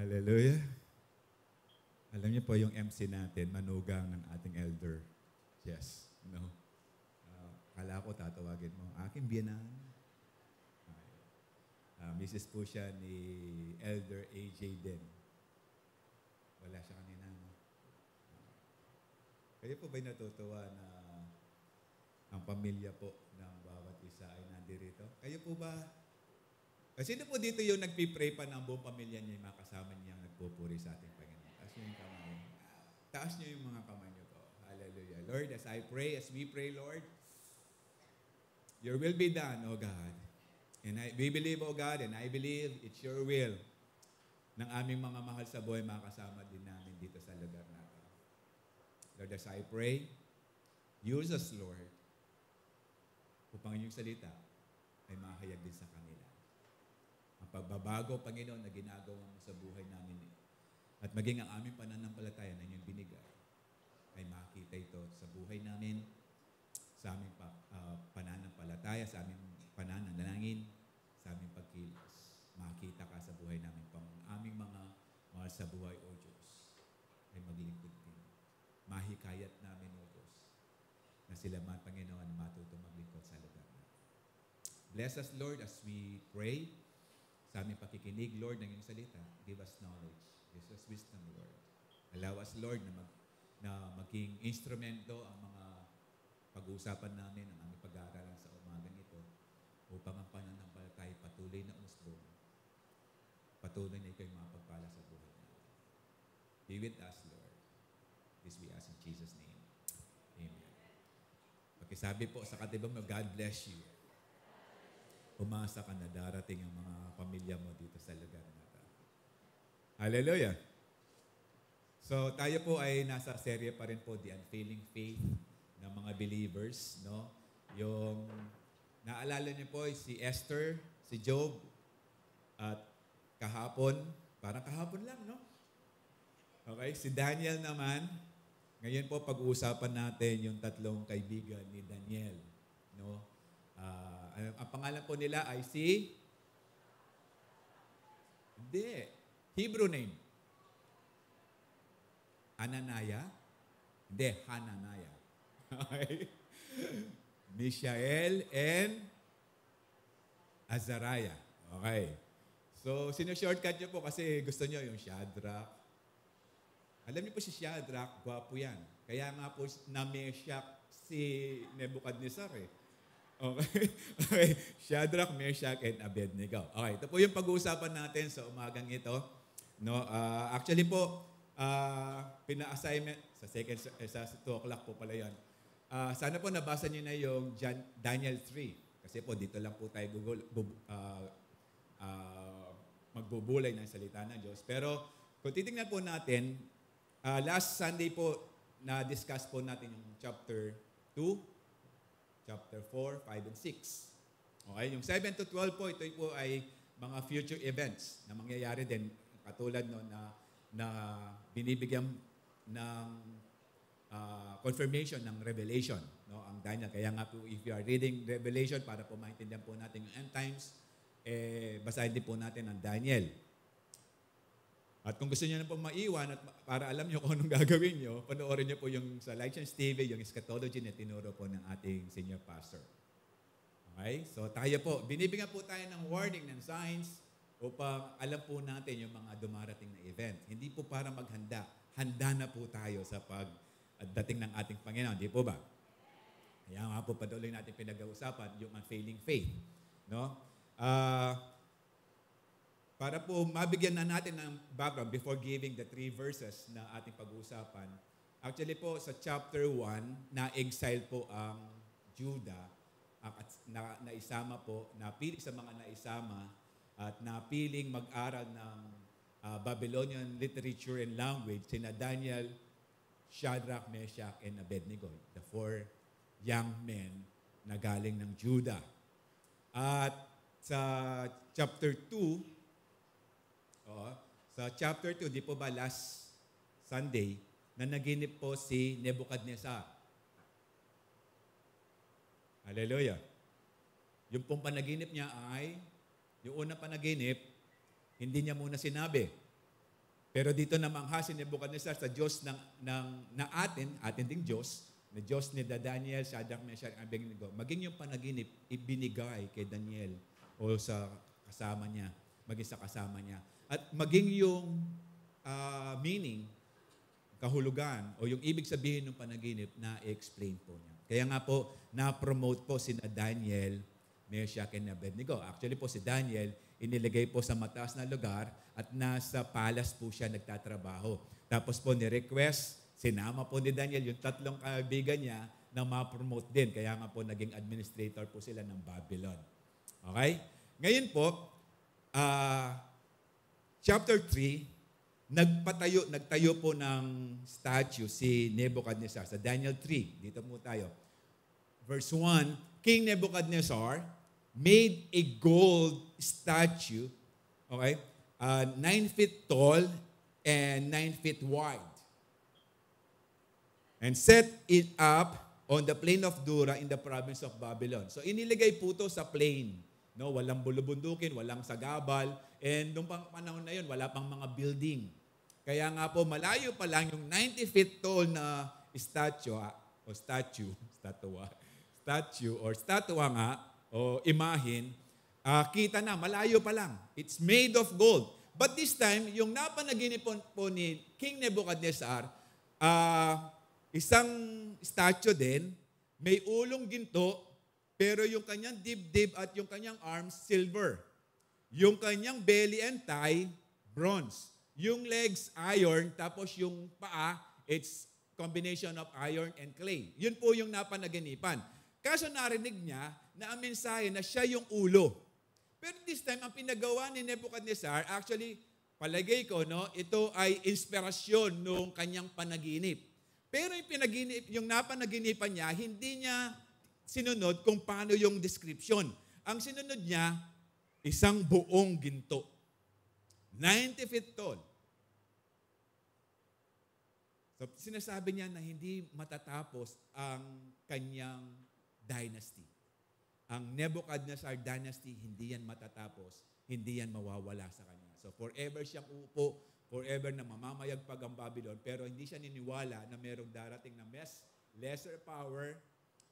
Hallelujah. Alam niyo po yung MC natin, manugang ng ating elder. Yes. No. Kala ko tatawagin mo, aking biyanan. Mrs. po siya ni Elder AJ din. Wala siya kanina. No? Kayo po ba'y natutuwa na ang pamilya po ng bawat isa ay nandirito? Kayo po ba? Sino po dito yung nagpipray pa ng buong pamilya niya, yung mga kasama niya nagpupuri sa ating Panginoon? Taas niyo yung kamay. Taas niyo yung mga kamay niyo po. Hallelujah. Lord, as I pray, as we pray, Lord, your will be done, O God. And we believe, O God, and I believe it's your will ng aming mga mahal sa buhay, makasama din namin dito sa lugar natin. Lord, as I pray, use us, Lord, upang inyong salita ay mahayag din sa kanila. Ang pagbabago, Panginoon, na ginagawa mo sa buhay namin at maging ang aming pananampalataya na inyong binigay ay makita ito sa buhay namin, sa aming pananampalataya, sa aming pananalangin, sa aming pagkilos. Makita ka sa buhay namin pang aming mga mahal sa buhay, O Diyos, ay maglingkod din. Mahikayat namin, O Diyos, na sila man, Panginoon, matuto maglingkod sa lugar natin. Bless us, Lord, as we pray sa aming pakikinig, Lord, ng iyong salita. Give us knowledge. Give us wisdom, Lord. Allow us, Lord, na maging instrumento ang mga pag-uusapan namin, ang aming pag-aaralan sa umagang ito, upang ang pananampalataya patuloy na usbong, patuloy na ikaw'y mapagpala sa buhay natin. Be with us, Lord. This we ask in Jesus' name. Amen. Pakisabi po sa katibang mo, God bless you. Umasa ka na darating ang mga pamilya mo dito sa lugar natin. Hallelujah! So tayo po ay nasa serye pa rin po, The Unfailing Faith ng mga believers. No? Yung naalala niyo po si Esther, si Job, at kahapon, parang kahapon lang, no? Okay, si Daniel naman. Ngayon po pag-uusapan natin yung tatlong kaibigan ni Daniel. No? Ang pangalan po nila ay si... Hindi. Hebrew name. Ananiah? Hindi, Hananiah. Okay? Mishael and Azariah. Okay. So, sino-shortcut nyo po kasi gusto nyo yung Shadrach. Alam niyo po si Shadrach, gwapo yan. Kaya nga po na-Meshach si Nebuchadnezzar eh. Okay? Okay. Shadrach, Meshach, and Abednego. Okay. Ito po yung pag-uusapan natin sa umagang ito. No, actually po, pina-assignment sa sa 2 o'clock po pala yan. Sana po nabasa niyo na yung Daniel 3. Kasi po dito lang po tayo magbubulay ng salita ng Diyos. Pero kung titingnan po natin, last Sunday po, na-discuss po natin yung chapter 2, chapter 4, 5, and 6. Okay? Yung 7 to 12 po, ito po ay mga future events na mangyayari din. Katulad no, na binibigyan ng confirmation ng Revelation. No? Ang Daniel. Kaya nga po, if you are reading Revelation, para po maintindihan po natin yung end times, basahin din po natin ang Daniel. At kung gusto niyo na po maiwan at para alam niyo kung anong gagawin niyo, panoorin niyo po yung sa Lights TV, yung eschatology na tinuro po ng ating senior pastor. Okay? So tayo po, binibigyan po tayo ng warning, ng signs, upang alam po natin yung mga dumarating na event. Hindi po para maghanda. Handa na po tayo sa pagdating ng ating Panginoon. Hindi po ba? Kaya nga po patuloy natin pinag-uusapan yung unfailing faith. No? Para po mabigyan na natin ng background before giving the 3 verses na ating pag-uusapan. Actually po sa chapter 1, na-exile po ang Judah at naisama po, napili sa mga naisama at napiling mag-aral ng Babylonian literature and language sina Daniel, Shadrach, Meshach, and Abednego, the 4 young men na galing ng Judah. At sa chapter 2, sa chapter 2, di po ba last Sunday, na naginip po si Nebuchadnezzar. Hallelujah. Yung pong panaginip niya ay, yung unang panaginip, hindi niya muna sinabi. Pero dito namangha si Nebuchadnezzar sa Diyos na atin ding Diyos, na Diyos ni Daniel, Shadrach, Meshach, Abednego, maging yung panaginip, ibinigay kay Daniel o sa kasama niya, maging sa kasama niya. At maging yung meaning, kahulugan, o yung ibig sabihin ng panaginip, na-explain po niya. Kaya nga po, na-promote po si Daniel, Meshach, and Abednego. Actually po si Daniel, iniligay po sa mataas na lugar at nasa palace po siya nagtatrabaho. Tapos po ni-request, sinama po ni Daniel yung tatlong kaibigan niya na ma-promote din. Kaya nga po naging administrator po sila ng Babylon. Okay? Ngayon po, chapter 3, nagtayo po ng statue si Nebuchadnezzar sa Daniel 3. Dito po tayo. Verse 1, King Nebuchadnezzar made a gold statue, okay, 9 feet tall and 9 feet wide, and set it up on the plain of Dura in the province of Babylon. So iniligay po ito sa plain. No, walang bulubundukin, walang sagabal, and nung panahon na yun, wala pang mga building. Kaya nga po, malayo pa lang yung 90 feet tall na statue nga, o imahin, kita na, malayo pa lang. It's made of gold. But this time, yung napanaginip po ni King Nebuchadnezzar, isang statue din, may ulong ginto, pero yung kanyang dibdib at yung kanyang arms, silver. Yung kanyang belly and thigh, bronze. Yung legs, iron, tapos yung paa, it's combination of iron and clay. Yun po yung napanaginipan. Kaso narinig niya na ang mensahe na siya yung ulo. Pero this time, ang pinagawa ni Nebuchadnezzar, actually, palagay ko, no, ito ay inspirasyon nung kanyang panaginip. Pero yung napanaginipan niya, hindi niya sinunod kung paano yung description. Ang sinunod niya, isang buong ginto. 90 feet tall. So, sinasabi niya na hindi matatapos ang kanyang dynasty. Ang Nebuchadnezzar dynasty, hindi yan matatapos, hindi yan mawawala sa kanya. So, forever siyang uupo, forever na mamamayagpag ang Babylon, pero hindi siya niniwala na merong darating na lesser power,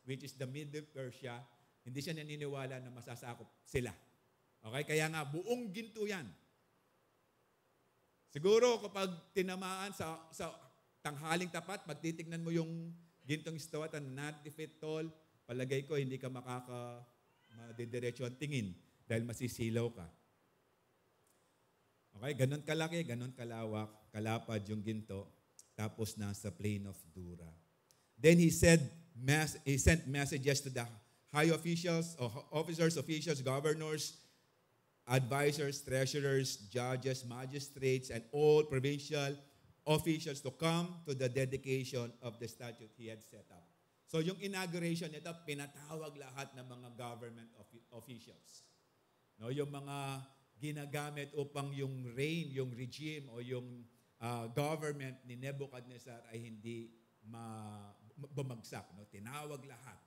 which is the Middle Persia. Hindi siya naniniwala na masasakop sila. Okay? Kaya nga, buong ginto yan. Siguro kapag tinamaan sa tanghaling tapat, magtitignan mo yung gintong istawatan na 90 feet tall, palagay ko hindi ka madidiretso ang tingin dahil masisilaw ka. Okay, ganun kalaki, ganun kalawak, kalapad yung ginto, tapos nasa plain of Dura. Then he sent messages to the high officials, officials, governors, advisors, treasurers, judges, magistrates, and all provincial officials to come to the dedication of the statute he had set up. So yung inauguration nito, pinatawag lahat ng mga government officials. No, yung mga ginagamit upang yung reign, yung regime, o yung government ni Nebuchadnezzar ay hindi bumagsak. No? Tinawag lahat.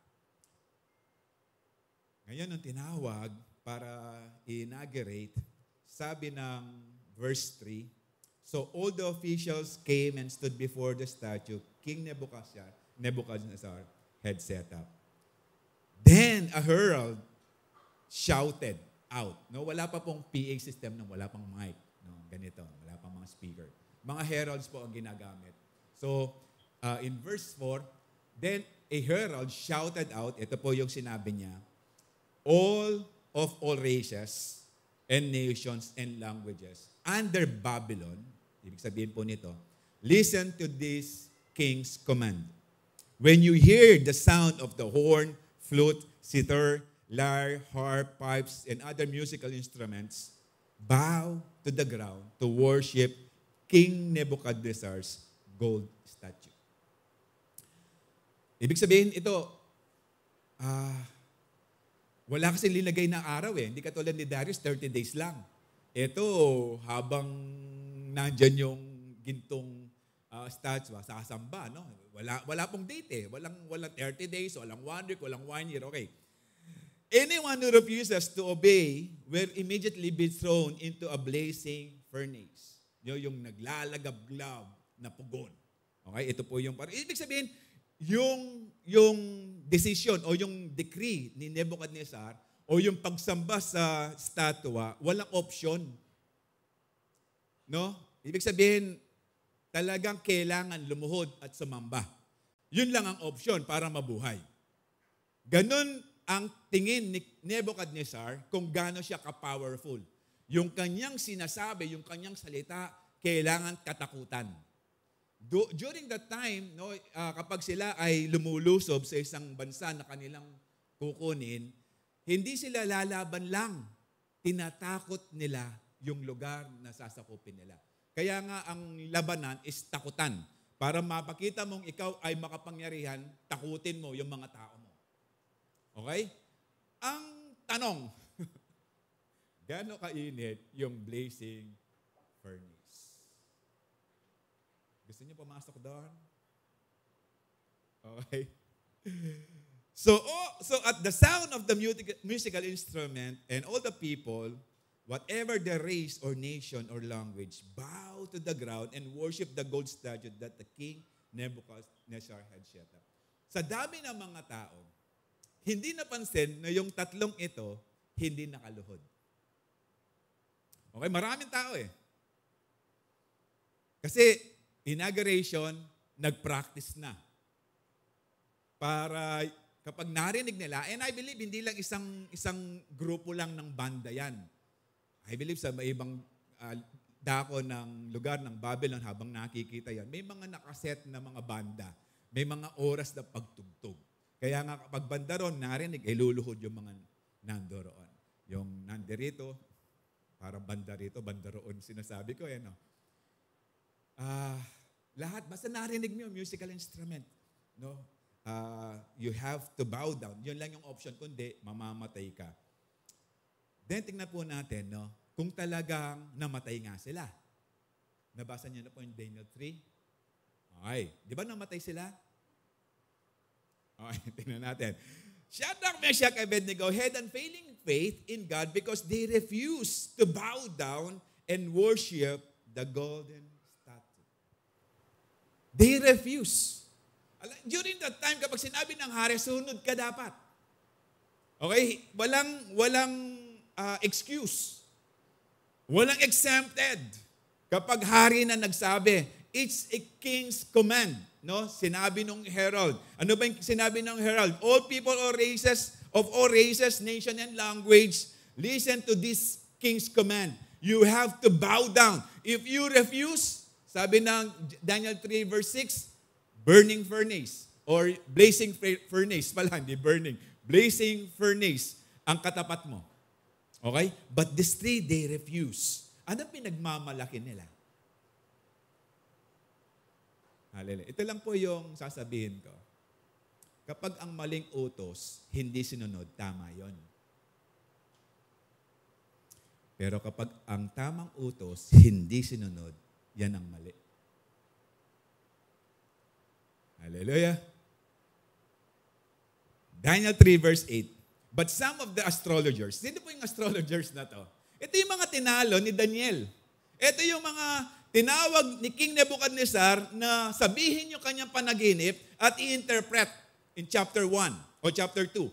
Ngayon, nung tinawag para inaugurate, sabi ng verse 3, so all the officials came and stood before the statue King Nebuchadnezzar had set up. Then a herald shouted out. No, wala pa pong PA system, no, wala pang mic, no, ganito, wala pang mga speaker. Mga heralds po ang ginagamit. So, in verse 4, then a herald shouted out, ito po yung sinabi niya, all races and nations and languages under Babylon, ibig sabihin po nito, listen to this king's command. When you hear the sound of the horn, flute, sitar, lyre, harp, pipes, and other musical instruments, bow to the ground to worship King Nebuchadnezzar's gold statue. Ibig sabihin ito, wala kasi linagay na araw eh. Hindi katulad ni Darius, 30 days lang. Ito, habang nandyan yung gintong statue, sasamba, no? Wala pong date eh. Walang 30 days, walang 1 week, walang 1 year. Okay. Anyone who refuses to obey will immediately be thrown into a blazing furnace. Yung naglalagablab na pugon. Okay? Ito po yung ibig sabihin, yung decision o yung decree ni Nebuchadnezzar o yung pagsamba sa statua, walang option. No? Ibig sabihin, talagang kailangan lumuhod at sumamba. Yun lang ang option para mabuhay. Ganon ang tingin ni Nebuchadnezzar kung gaano siya ka-powerful. Yung kanyang sinasabi, yung kanyang salita, kailangan katakutan. During that time, kapag sila ay lumulusob sa isang bansa na kanilang kukunin, hindi sila lalaban lang. Tinatakot nila yung lugar na sasakupin nila. Kaya nga ang labanan is takutan. Para mapakita mong ikaw ay makapangyarihan, takutin mo yung mga tao mo. Okay? Ang tanong, gaano kainit yung blazing furnace? Gusto niyo pumasok doon? Okay. So at the sound of the musical instrument and all the people, whatever their race or nation or language, bow to the ground and worship the gold statue that the king Nebuchadnezzar had set up. Sa dami ng mga tao, hindi napansin na yung tatlong ito hindi nakaluhod. Okay, maraming tao eh. Kasi inauguration, nag-practice na. Para kapag narinig nila, and I believe hindi lang isang grupo lang ng banda yan. I believe sa may ibang dako ng lugar ng Babylon habang nakikita yan, may mga nakaset na mga banda, may mga oras na pagtugtog. Kaya nga kapag banda ron, narinig, luluhod yung mga nandoroon. Yung nandirito, parang banda rito, banda roon, sinasabi ko, no? Lahat, basta narinig mo yung musical instrument, no? You have to bow down. Yun lang yung option, kundi mamamatay ka. Then tingnan po natin, no? Kung talagang namatay nga sila. Nabasa niyo na po yung Daniel 3? Okay. Di ba namatay sila? Okay, tingnan natin. Shadrach, Meshach, Abednego had unfailing faith in God because they refused to bow down and worship the golden statue. They refuse. During that time, kapag sinabi ng hari, sunod ka dapat. Okay? Walang excuse. Walang exempted. Kapag hari na nagsabi, it's a king's command. No? Sinabi ng herald. Ano ba yung sinabi ng herald? All people or races, of all races, nation, and language, listen to this king's command. You have to bow down. If you refuse, sabi ng Daniel 3 verse 6, burning furnace or blazing furnace pala, hindi burning. Blazing furnace ang katapat mo. Okay? But these three, they refuse. Ano pinagmamalaki nila? Hallelujah. Ito lang po yung sasabihin ko. Kapag ang maling utos, hindi sinunod, tama yon. Pero kapag ang tamang utos, hindi sinunod, yan ang mali. Hallelujah. Daniel 3 verse 8. But some of the astrologers, sino po yung astrologers na to? Ito yung mga tinalo ni Daniel. Ito yung mga tinawag ni King Nebuchadnezzar na sabihin yung kanyang panaginip at i-interpret in chapter 1 o chapter 2.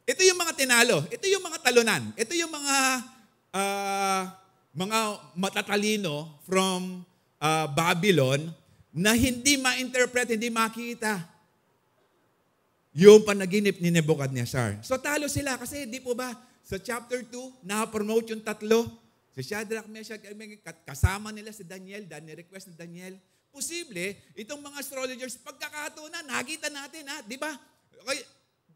Ito yung mga tinalo. Ito yung mga talunan. Ito yung mga matatalino from Babylon na hindi ma-interpret, hindi makita yung panaginip ni Nebuchadnezzar. So talo sila kasi di po ba sa chapter 2, na-promote yung tatlo. Si Shadrach, Meshach, kasama nila si Daniel, request ni Daniel. Posible, itong mga astrologers, pagkakatunan, nakita natin, di ba? Okay,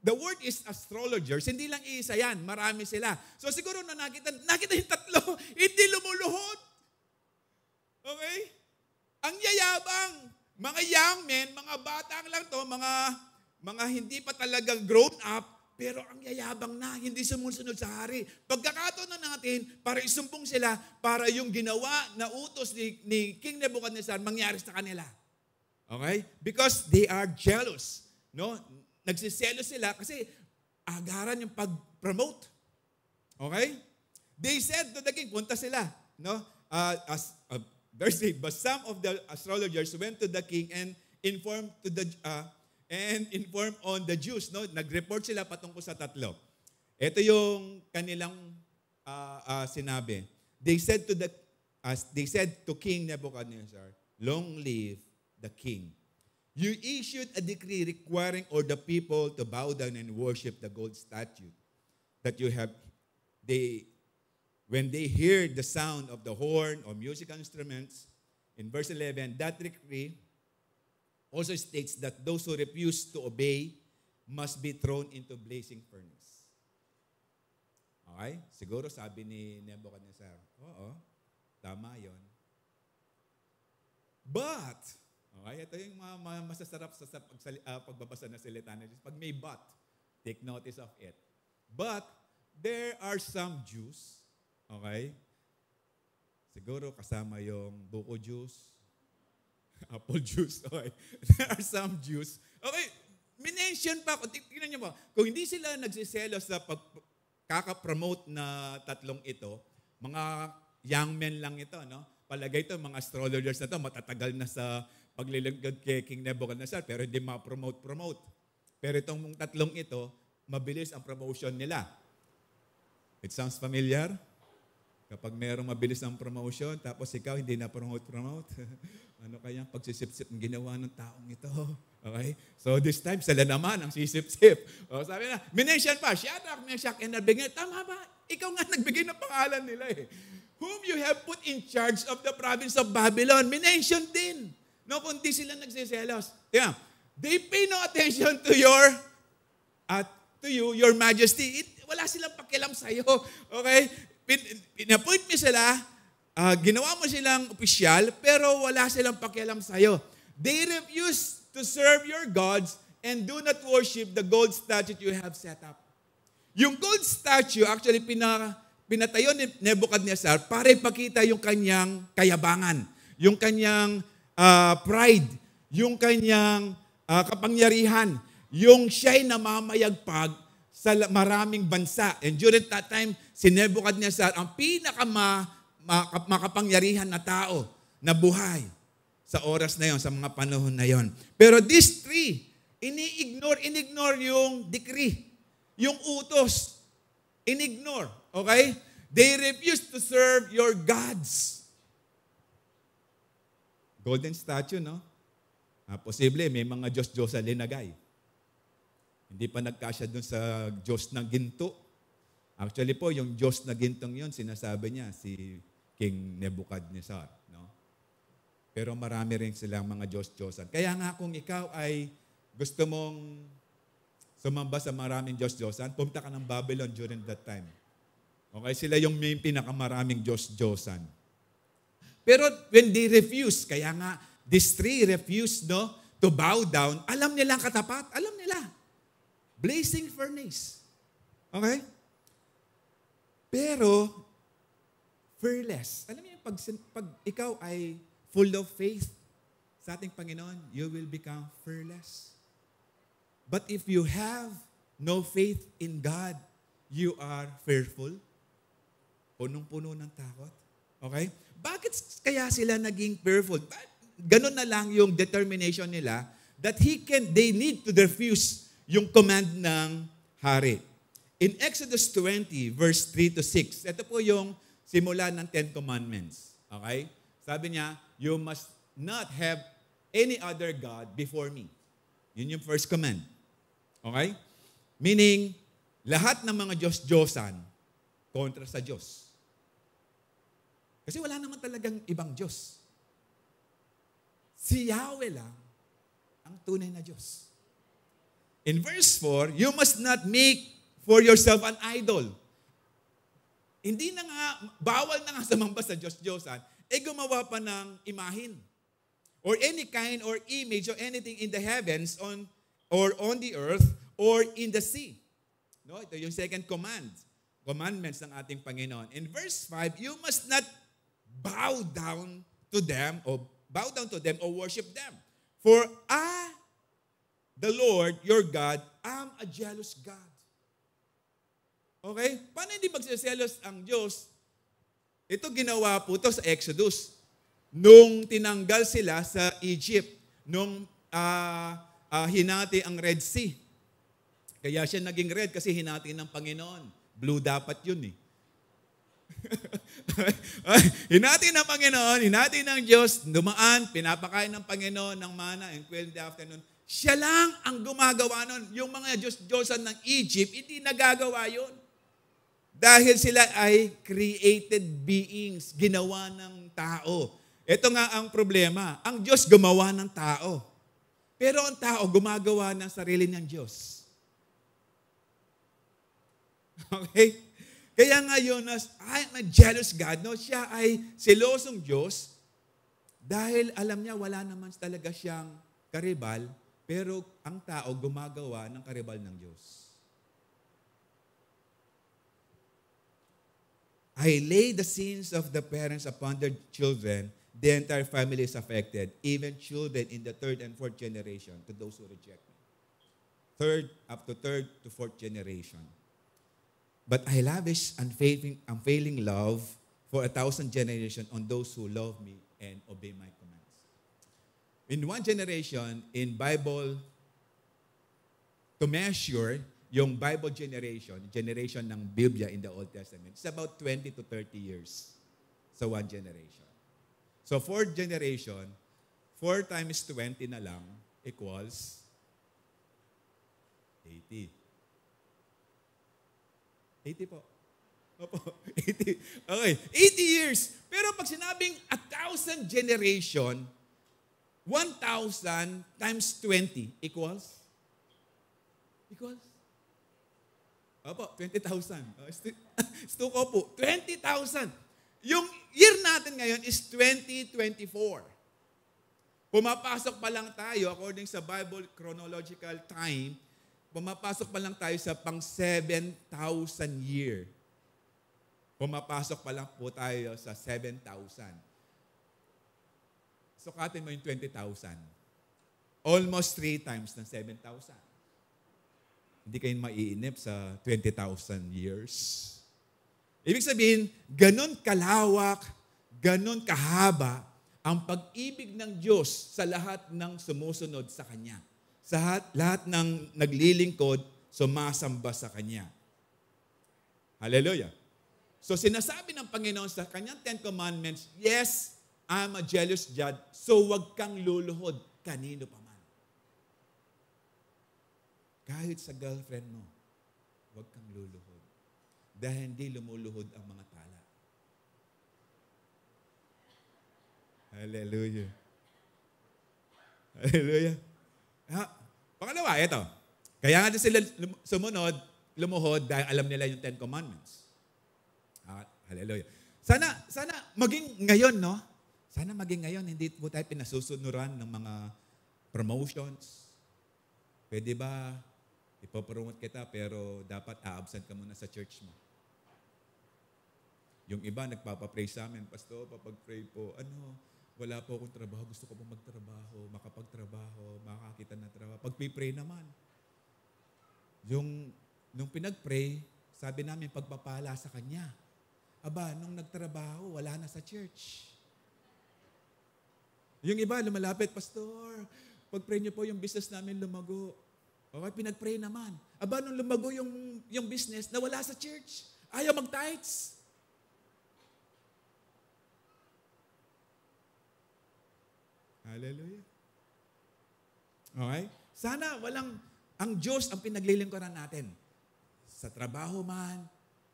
the word is astrologers, hindi lang isa yan, marami sila. So siguro na nakita yung tatlo, hindi lumuluhod. Okay? Ang yayabang, mga young men, mga batang lang to, mga hindi pa talaga grown up, pero ang yayabang na, hindi sumusunod sa hari. Pagkakataon na natin, para isumbong sila, para yung ginawa na utos ni King Nebuchadnezzar mangyari sa kanila. Okay? Because they are jealous. No? Nagsiselos sila kasi agaran yung pag-promote. Okay? They said to the king, punta sila. No? verse 8, but some of the astrologers went to the king and informed on the Jews. No? Nag-report sila patungkol sa tatlo. Ito yung kanilang sinabi. They said to King Nebuchadnezzar, long live the king. You issued a decree requiring all the people to bow down and worship the gold statue that you have. When they hear the sound of the horn or musical instruments, in verse 11, that decree also states that those who refuse to obey must be thrown into blazing furnace. Okay? Siguro sabi ni Nebuchadnezzar, oo, tama yon. But, okay, ito yung masasarap sa pagbabasa ng salita ng Diyos. Pag may but, take notice of it. But, there are some Jews, okay? Siguro kasama yung buko juice, apple juice, okay? There are some Jews. Okay, minention pa, tingnan niyo mo, kung hindi sila nagsiselos sa kaka-promote na tatlong ito, mga young men lang ito, no? Palagay ito, mga astrologers na ito, matatagal na sa paglilingkod kay King Nebuchadnezzar, pero hindi ma-promote. Pero itong tatlong ito, mabilis ang promotion nila. It sounds familiar? Kapag mayroong mabilis ang promotion, tapos ikaw hindi na promote. Ano kaya pagsisip-sip ang ginawa ng taong ito? Okay? So this time, sila naman ang sisip-sip. O sabi na, minention pa, Shadrach, Meshach, and Abednego. Tama ba? Ikaw nga nagbigay ng pangalan nila eh. Whom you have put in charge of the province of Babylon. Minention din. No, kundi sila nagsiselos. Yeah. They pay no attention to you, your majesty. Wala silang pakialam sa'yo. Okay? Pinapoint mo sila, ginawa mo silang opisyal, pero wala silang pakialam sa'yo. They refuse to serve your gods and do not worship the gold statue you have set up. Yung gold statue, actually, pinatayo ni Nebuchadnezzar para ipakita yung kanyang kayabangan, yung kanyang pride, yung kanyang kapangyarihan, yung siya'y namamayagpag sa maraming bansa. And during that time, si Nebuchadnezzar ang makapangyarihan na tao na buhay sa oras na yon, sa mga panahon na yon. Pero these three, inignore yung decree, yung utos. Inignore. Okay? They refuse to serve your gods. Golden statue, no? Posible, may mga Diyos-Diyos na linagay. Hindi pa nagkasya dun sa Diyos ng ginto. Actually po, yung Diyos na gintong yun, sinasabi niya, si King Nebuchadnezzar. No? Pero marami rin silang mga Diyos-Diyosan. Kaya nga kung ikaw ay gusto mong sumamba sa maraming Diyos-Diyosan, pumunta ka ng Babylon during that time. Okay, sila yung may pinakamaraming Diyos-Diyosan. Pero when they refuse, kaya nga, these three refuse, no, to bow down, alam nila ang katapat, alam nila. Blazing furnace. Okay? Pero, fearless. Alam niyo, pag ikaw ay full of faith sa ating Panginoon, you will become fearless. But if you have no faith in God, you are fearful. Punong-puno ng takot. Okay? Bakit kaya sila naging fearful? Ganun na lang yung determination nila that they need to refuse yung command ng hari. In Exodus 20, verse 3 to 6, ito po yung simula ng Ten Commandments. Okay? Sabi niya, you must not have any other God before me. Yun yung first command. Okay? Meaning, lahat ng mga Diyos-Diyosan kontra sa Diyos. Kasi wala naman talagang ibang Diyos. Si Yahweh lang ang tunay na Diyos. In verse 4, you must not make for yourself an idol. Hindi na nga, bawal na nga sumamba sa Diyos-Diyosan, gumawa pa ng imahin. Or any kind or image or anything in the heavens or on the earth or in the sea. No, ito yung second commandments ng ating Panginoon. In verse 5, you must not bow down to them or worship them. For the Lord, your God, am a jealous God. Okay? Paano hindi magsiselos ang Diyos? Ito ginawa po to sa Exodus. Nung tinanggal sila sa Egypt, nung hinati ang Red Sea. Kaya siya naging red kasi hinati ng Panginoon. Blue dapat yun eh. Hinati ng Panginoon, hinati ng Diyos, dumaan, pinapakain ng Panginoon ng mana and quail in the afternoon. Siya lang ang gumagawa nun. Yung mga Diyos-Diyosan ng Egypt, hindi nagagawa yun. Dahil sila ay created beings, ginawa ng tao. Ito nga ang problema. Ang Diyos gumawa ng tao. Pero ang tao gumagawa ng sarili ng Diyos. Okay? Kaya ngayon, I'm a jealous God. No? Siya ay selosong Diyos dahil alam niya wala naman talaga siyang karibal, pero ang tao gumagawa ng karibal ng Diyos. I lay the sins of the parents upon their children. The entire family is affected, even children in the third and fourth generation to those who reject me. Up to third to fourth generation. But I lavish unfailing love for 1,000 generations on those who love me and obey my commands. In one generation, in Bible, to measure yung Bible generation ng Biblia in the Old Testament, it's about 20 to 30 years sa one generation. So, fourth generation, 4 times 20 na lang equals 80. 80 po. Opo, 80. Okay, 80 years. Pero pag sinabing 1,000 generation, 1,000 times 20 equals? Equals? Opo, 20,000. Ito ko po, 20,000. Yung year natin ngayon is 2024. Pumapasok pa lang tayo, according sa Bible chronological time, pumapasok pa lang tayo sa pang 7,000 year. Pumapasok pa lang po tayo sa 7,000. Sukatin mo yung 20,000. Almost 3 times ng 7,000. Hindi kayo maiinip sa 20,000 years. Ibig sabihin, ganun kalawak, ganun kahaba ang pag-ibig ng Diyos sa lahat ng sumusunod sa Kanya. Sa lahat ng naglilingkod, sumasamba sa Kanya. Hallelujah. So sinasabi ng Panginoon sa Kanyang 10 Commandments, yes, I'm a jealous God, so wag kang luluhod kanino pa man. Kahit sa girlfriend mo, wag kang luluhod. Dahil hindi lumuluhod ang mga tala. Hallelujah. Hallelujah. Pangalawa, ito. Kaya nga din sila lumuhod dahil alam nila yung 10 Commandments. Hallelujah. Sana maging ngayon, no? Sana maging ngayon, hindi po tayo pinasusunuran ng mga promotions. Pwede ba ipopromote kita pero dapat a-absent ka muna sa church mo? Yung iba nagpapapray sa amin, Pastor, papag-pray po. Wala po akong trabaho. Gusto ko po magtrabaho, makapagtrabaho, makakita ng trabaho. Pag-pray naman. Nung pinag-pray, sabi namin, pagpapala sa Kanya. Aba, nung nagtrabaho, wala na sa church. Yung iba, lumalapit, Pastor, pag-pray niyo po yung business namin lumago. Okay, pinag-pray naman. Aba, nung lumago yung business, nawala sa church. Ayaw mag-tithes. Hallelujah. Okay? Sana ang Diyos ang pinaglilingkuran natin. Sa trabaho man,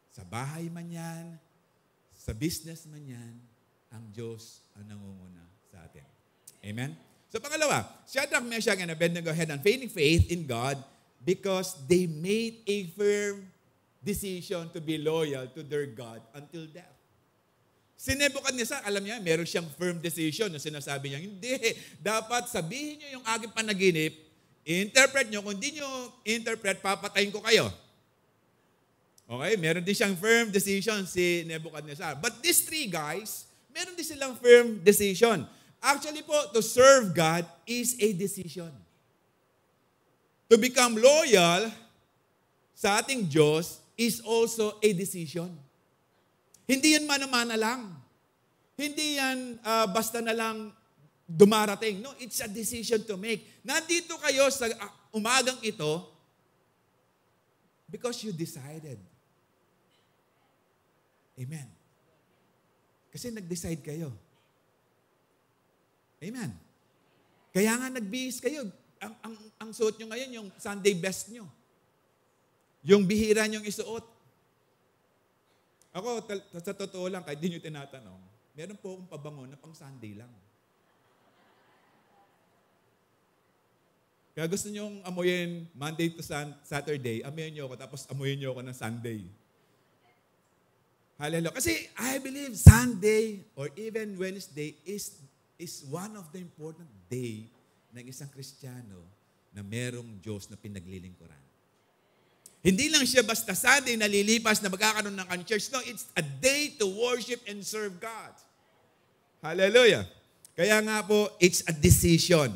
sa bahay man yan, sa business man yan, ang Diyos ang nangunguna sa atin. Amen? So pangalawa, Shadrach, Meshach, and Abednego had unfailing faith in God because they made a firm decision to be loyal to their God until death. Si Nebuchadnezzar, alam niya, meron siyang firm decision na sinasabi niya, hindi, dapat sabihin niyo yung aking panaginip, i-interpret niyo, kung hindi niyo i-interpret, papatayin ko kayo. Okay, meron din siyang firm decision si Nebuchadnezzar. But these 3 guys, meron din silang firm decision. Actually po, to serve God is a decision. To become loyal sa ating Diyos is also a decision. Hindi yan mana-mana lang. Hindi yan basta na lang dumarating. No, it's a decision to make. Nandito kayo sa umagang ito because you decided. Amen. Kasi nag-decide kayo. Amen. Kaya nga nagbihis kayo. Ang suot nyo ngayon, yung Sunday best nyo. Yung bihira nyong isuot. Ako, sa totoo lang, kahit di nyo tinatanong, meron po akong pabango na pang Sunday lang. Kaya gusto nyong amuyin Monday to Saturday, amuyin nyo ako, tapos amuyin nyo ako ng Sunday. Hallelujah. Kasi I believe Sunday or even Wednesday is one of the important day ng isang Kristiyano na merong Diyos na pinaglilingkuran. Hindi lang siya basta Sunday na lilipas na magkakaroon ng church. No, it's a day to worship and serve God. Hallelujah. Kaya nga po, it's a decision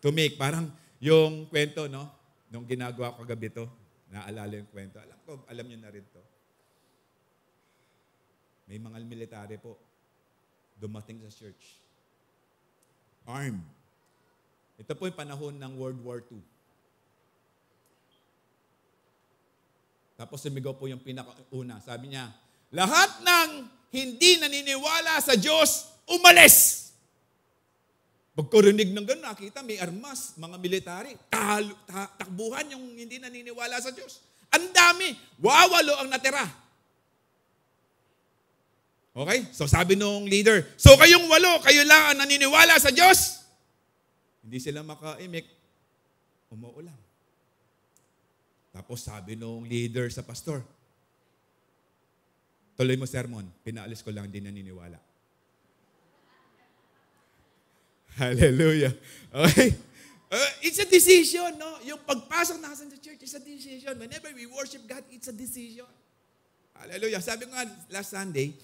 to make. Parang yung kwento, no? Nung ginagawa ko kagabi to, naalala yung kwento. Alam niyo na rin to. May mga military po, dumating sa church. Armed. Ito po yung panahon ng World War II. Tapos sumigaw po yung pinakauna. Sabi niya, lahat ng hindi naniniwala sa Diyos, umalis! Pagkarinig ng gano'n, nakita may armas, mga military, takbuhan yung hindi naniniwala sa Diyos. Ang dami, wawalo ang natira. Okay? So sabi nung leader, so kayong 8, kayo lang ang naniniwala sa Diyos? Hindi sila makaimik, umuulan. Tapos sabi nung leader sa pastor, tuloy mo sermon, pinaalis ko lang, hindi naniniwala. Hallelujah. Okay? It's a decision, no? Yung pagpasok natin sa church is a decision. Whenever we worship God, it's a decision. Hallelujah. Sabi ko nga last Sunday,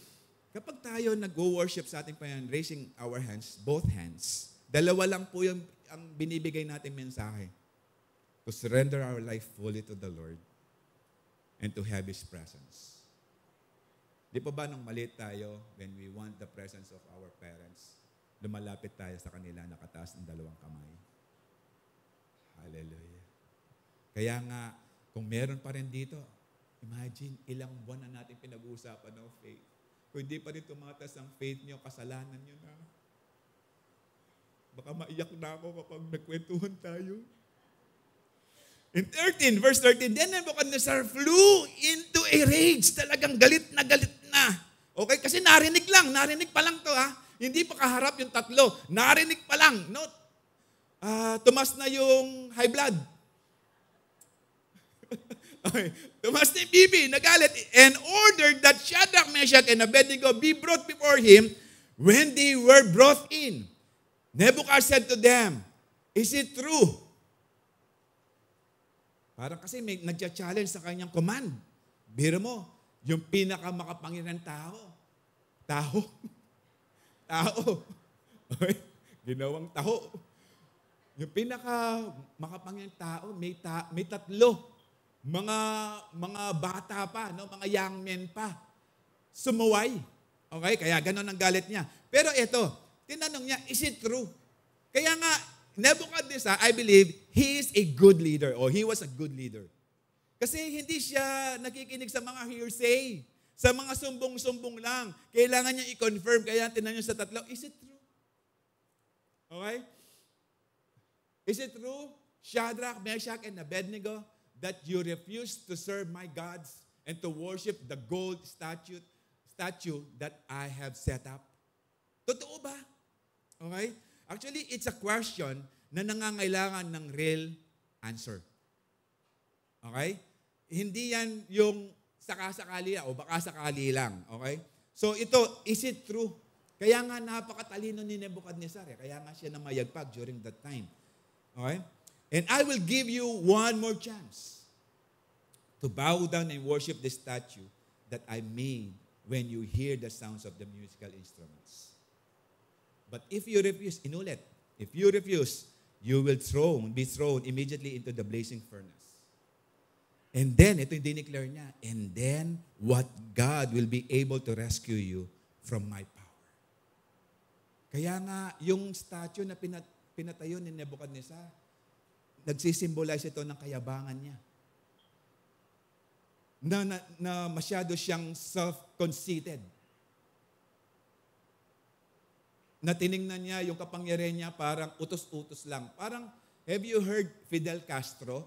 kapag tayo nag-worship sa ating Panginoon, raising our hands, both hands, dalawa lang po yung ang binibigay nating mensahe. To surrender our life fully to the Lord and to have His presence. Di pa ba nung maliit tayo, when we want the presence of our parents, lumalapit tayo sa kanila, nakataas ng 2 kamay. Hallelujah. Kaya nga, kung meron pa rin dito, imagine ilang buwan na natin pinag-uusapan ng faith. Kung hindi pa rin tumatas ang faith nyo, kasalanan nyo na. Baka maiyak na ako kapag nagkwentuhan tayo. In verse 13, then Nebuchadnezzar flew into a rage. Talagang galit na galit na. Okay? Kasi narinig pa lang to ha. Hindi pa kaharap yung 3. Narinig pa lang. No? Tumas na yung high blood. Okay. Tumas na yung BB. Nagalit. And ordered that Shadrach, Meshach, and Abednego be brought before him. When they were brought in, Nebuchadnezzar said to them, is it true? Parang kasi may nagcha-challenge sa kanyang command. Biro mo, yung pinakamakapangyarihan tao. Tao. Okay? Ginawang taho. Yung pinakamakapangyarihan tao, may 3. Mga bata pa, no? Mga young men pa. Sumuway. Okay? Kaya ganon ang galit niya. Pero ito, tinanong niya, is it true? Kaya nga, Nebuchadnezzar, I believe, he is a good leader or he was a good leader. Kasi hindi siya nakikinig sa mga hearsay, sa mga sumbong-sumbong lang. Kailangan niya i-confirm. Kaya tinanong niya sa 3, is it true? Okay? Is it true, Shadrach, Meshach, and Abednego, that you refuse to serve my gods and to worship the gold statue that I have set up? Totoo ba? Okay? Actually, it's a question na nangangailangan ng real answer. Okay? Hindi yan yung sakasakali o baka sakali lang. Okay? So ito, is it true? Kaya nga napakatalino ni Nebuchadnezzar. Kaya nga siya namayagpag during that time. Okay? And I will give you one more chance to bow down and worship the statue that I made when you hear the sounds of the musical instruments. But if you refuse, inulit, if you refuse, you will be thrown immediately into the blazing furnace. And then, ito yung dineclare niya, and then, what God will be able to rescue you from my power. Kaya nga, yung statue na pinatayo ni Nebuchadnezzar, nagsisimbolize ito ng kayabangan niya. Na masyado siyang self-conceited. Na tiningnan niya yung kapangyarihan niya parang utos-utos lang. Parang, have you heard Fidel Castro?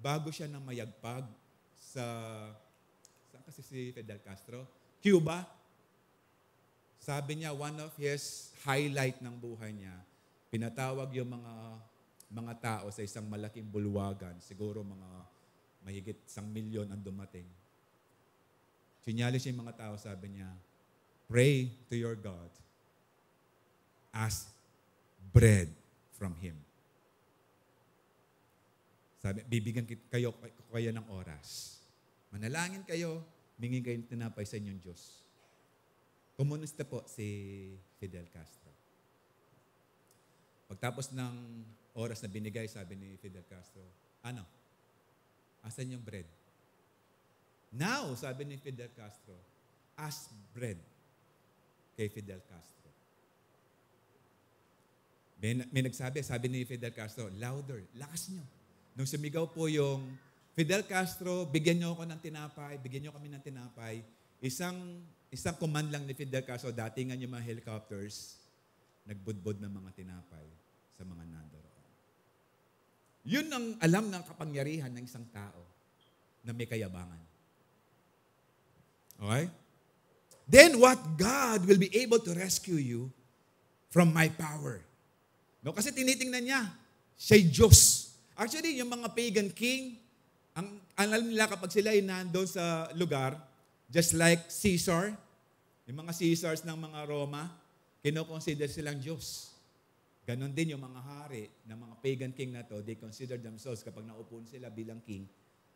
Bago siya nang mayagpag saan kasi si Fidel Castro? Cuba. Sabi niya, one of his highlight ng buhay niya, pinatawag yung mga tao sa isang malaking bulwagan, siguro mga mahigit 1,000,000 ang dumating. Sinyalis yung mga tao, sabi niya, pray to your God, ask bread from Him. Sabi, bibigyan kayo ng oras. Manalangin kayo, mingin kayo ng tinapay sa inyong Diyos. Komunista po si Fidel Castro. Pagtapos ng oras na binigay, sabi ni Fidel Castro, asan yung bread? Now, sabi ni Fidel Castro, ask bread kay Fidel Castro. May nagsabi, sabi ni Fidel Castro, louder, lakas nyo. Nung sumigaw po yung Fidel Castro, bigyan nyo ako ng tinapay, bigyan nyo kami ng tinapay. Isang command lang ni Fidel Castro, datingan yung mga helicopters, nagbudbod ng mga tinapay sa mga nandoon. Yun ang alam ng kapangyarihan ng isang tao na may kayabangan. Okay? Then what God will be able to rescue you from my power. No, kasi tinitingnan niya, siya'y Diyos. Actually, yung mga pagan king, ang alam nila kapag sila ay nandoon sa lugar, just like Caesar, yung mga Caesars ng mga Roma, kinoconsider silang Diyos. Ganon din yung mga hari ng mga pagan king na to, they consider themselves kapag naupo sila bilang king,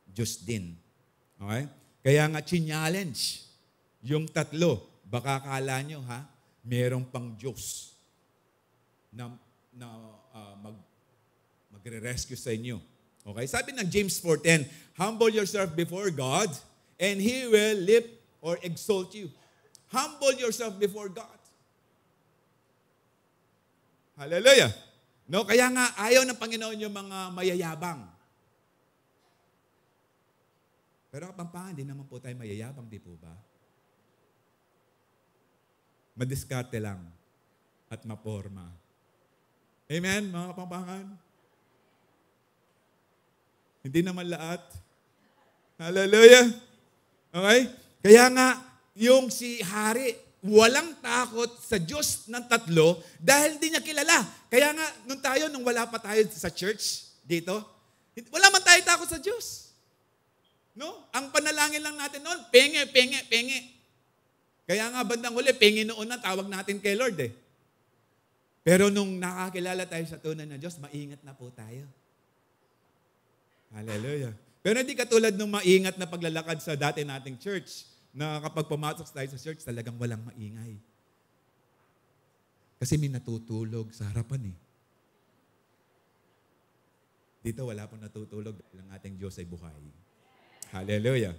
Diyos din. Okay? Kaya nga, challenge yung tatlo. Baka akala nyo, merong pang Diyos na magre-rescue sa inyo. Okay? Sabi ng James 4:10, humble yourself before God and He will lift or exalt you. Humble yourself before God. Hallelujah. No, kaya nga ayaw ng Panginoon yung mga mayayabang. Pero Kapampangan, di naman po tayo mayayabang, di po ba? Madiskarte lang at maporma. Amen, mga Kapampangan? Hindi naman lahat. Hallelujah. Okay? Kaya nga, yung si hari, walang takot sa Diyos ng tatlo dahil hindi niya kilala. Kaya nga, nung wala pa tayo sa church dito, wala man tayo takot sa Diyos. No? Ang panalangin lang natin noon, penge. Kaya nga, bandang huli, penge noon na tawag natin kay Lord eh. Pero nung nakakilala tayo sa tunay na Diyos, maingat na po tayo. Hallelujah. Pero hindi katulad ng maingat na paglalakad sa dati nating church na kapag pumasok tayo sa church, talagang walang maingay. Kasi may natutulog sa harapan eh. Dito wala pong natutulog dahil ang ating Diyos ay buhay. Hallelujah.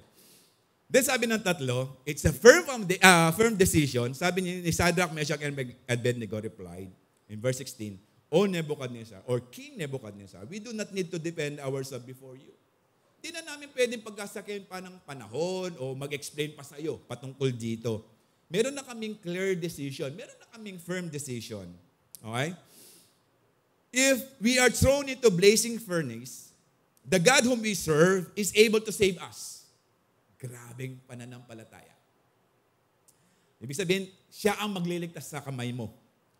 Then sabi ng tatlo, it's a firm decision. Sabi ni Shadrach, Meshach, and Abednego replied in verse 16, O Nebuchadnezzar, or King Nebuchadnezzar, we do not need to defend ourselves before you. Di na namin pwedeng pagkasakin pa ng panahon o mag-explain pa sa iyo patungkol dito. Meron na kaming clear decision. Meron na kaming firm decision. Okay? If we are thrown into blazing furnace, the God whom we serve is able to save us. Grabing pananampalataya. Ibig sabihin, siya ang magliligtas sa kamay mo.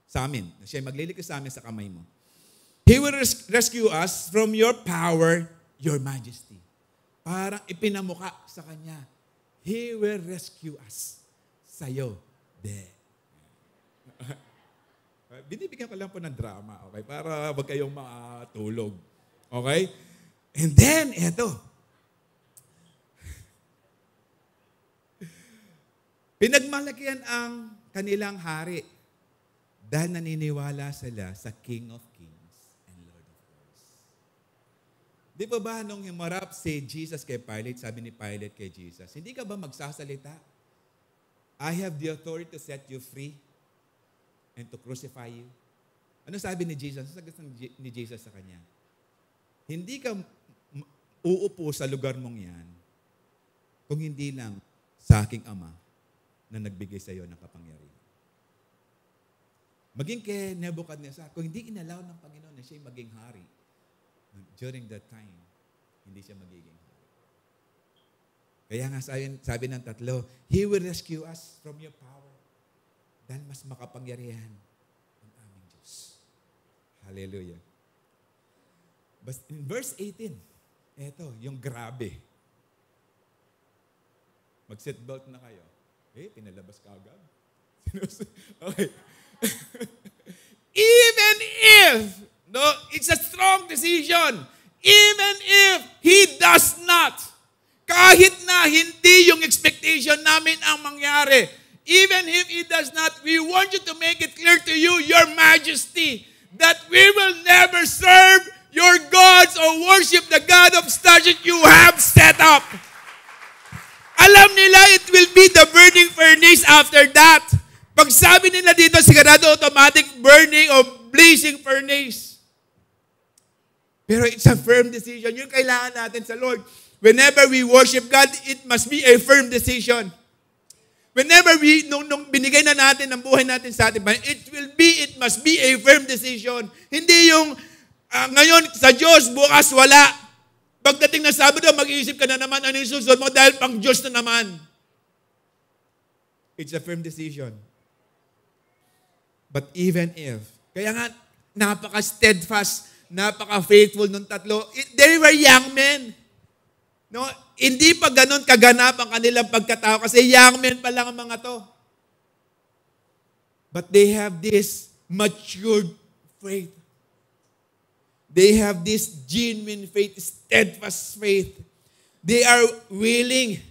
Sa amin. Siya magliligtas sa amin sa kamay mo. He will rescue us from your power, your majesty. Parang ipinamuka sa Kanya. He will rescue us. Sa'yo. Binibigyan ko lang po ng drama, okay? Para wag kayong matulog. Okay? And then, eto. Pinagmalakihan ang kanilang hari dahil naniniwala sila sa King of Kings and Lord of Lords. Di pa ba nung humarap si Jesus kay Pilate, sabi ni Pilate kay Jesus, hindi ka ba magsasalita? I have the authority to set you free and to crucify you. Ano sabi ni Jesus? Ano sagot ni Jesus sa kanya? Hindi ka uupo sa lugar mong yan kung hindi lang sa aking Ama na nagbigay sa iyo ng kapangyarihan. Maging kay Nebuchadnezzar, kung hindi inalaw ng Panginoon na siya maging hari, during that time, hindi siya magiging hari. Kaya nga sabi ng tatlo, He will rescue us from your power dahil mas makapangyarihan ang aming Diyos. Hallelujah. But in verse 18, eto, yung grabe. Mag-seatbelt na kayo. Pinalabas ka agad. Okay. Even if, no, it's a strong decision. Even if He does not, kahit na hindi yung expectation namin ang mangyari, even if He does not, we want you to make it clear to you, Your Majesty, that we will never serve your gods or worship the God of statue you have set up. Alam nila it will be the burning furnace after that. Pag sabi nila dito, sigurado automatic burning or blazing furnace. Pero it's a firm decision. Yung kailangan natin sa Lord. Whenever we worship God, it must be a firm decision. Whenever nung binigay na natin ang buhay natin sa atin, it must be a firm decision. Hindi yung ngayon sa Diyos, bukas wala. Pagdating na Sabado, mag-iisip ka na naman ano yung susunod mo dahil pang Diyos na naman. It's a firm decision. But even if, kaya nga, napaka-steadfast, napaka-faithful nung tatlo, they were young men. No? Hindi pa ganun kaganap ang kanilang pagkatao kasi young men pa lang ang mga to. But they have this matured faith. They have this genuine faith, steadfast faith. They are willing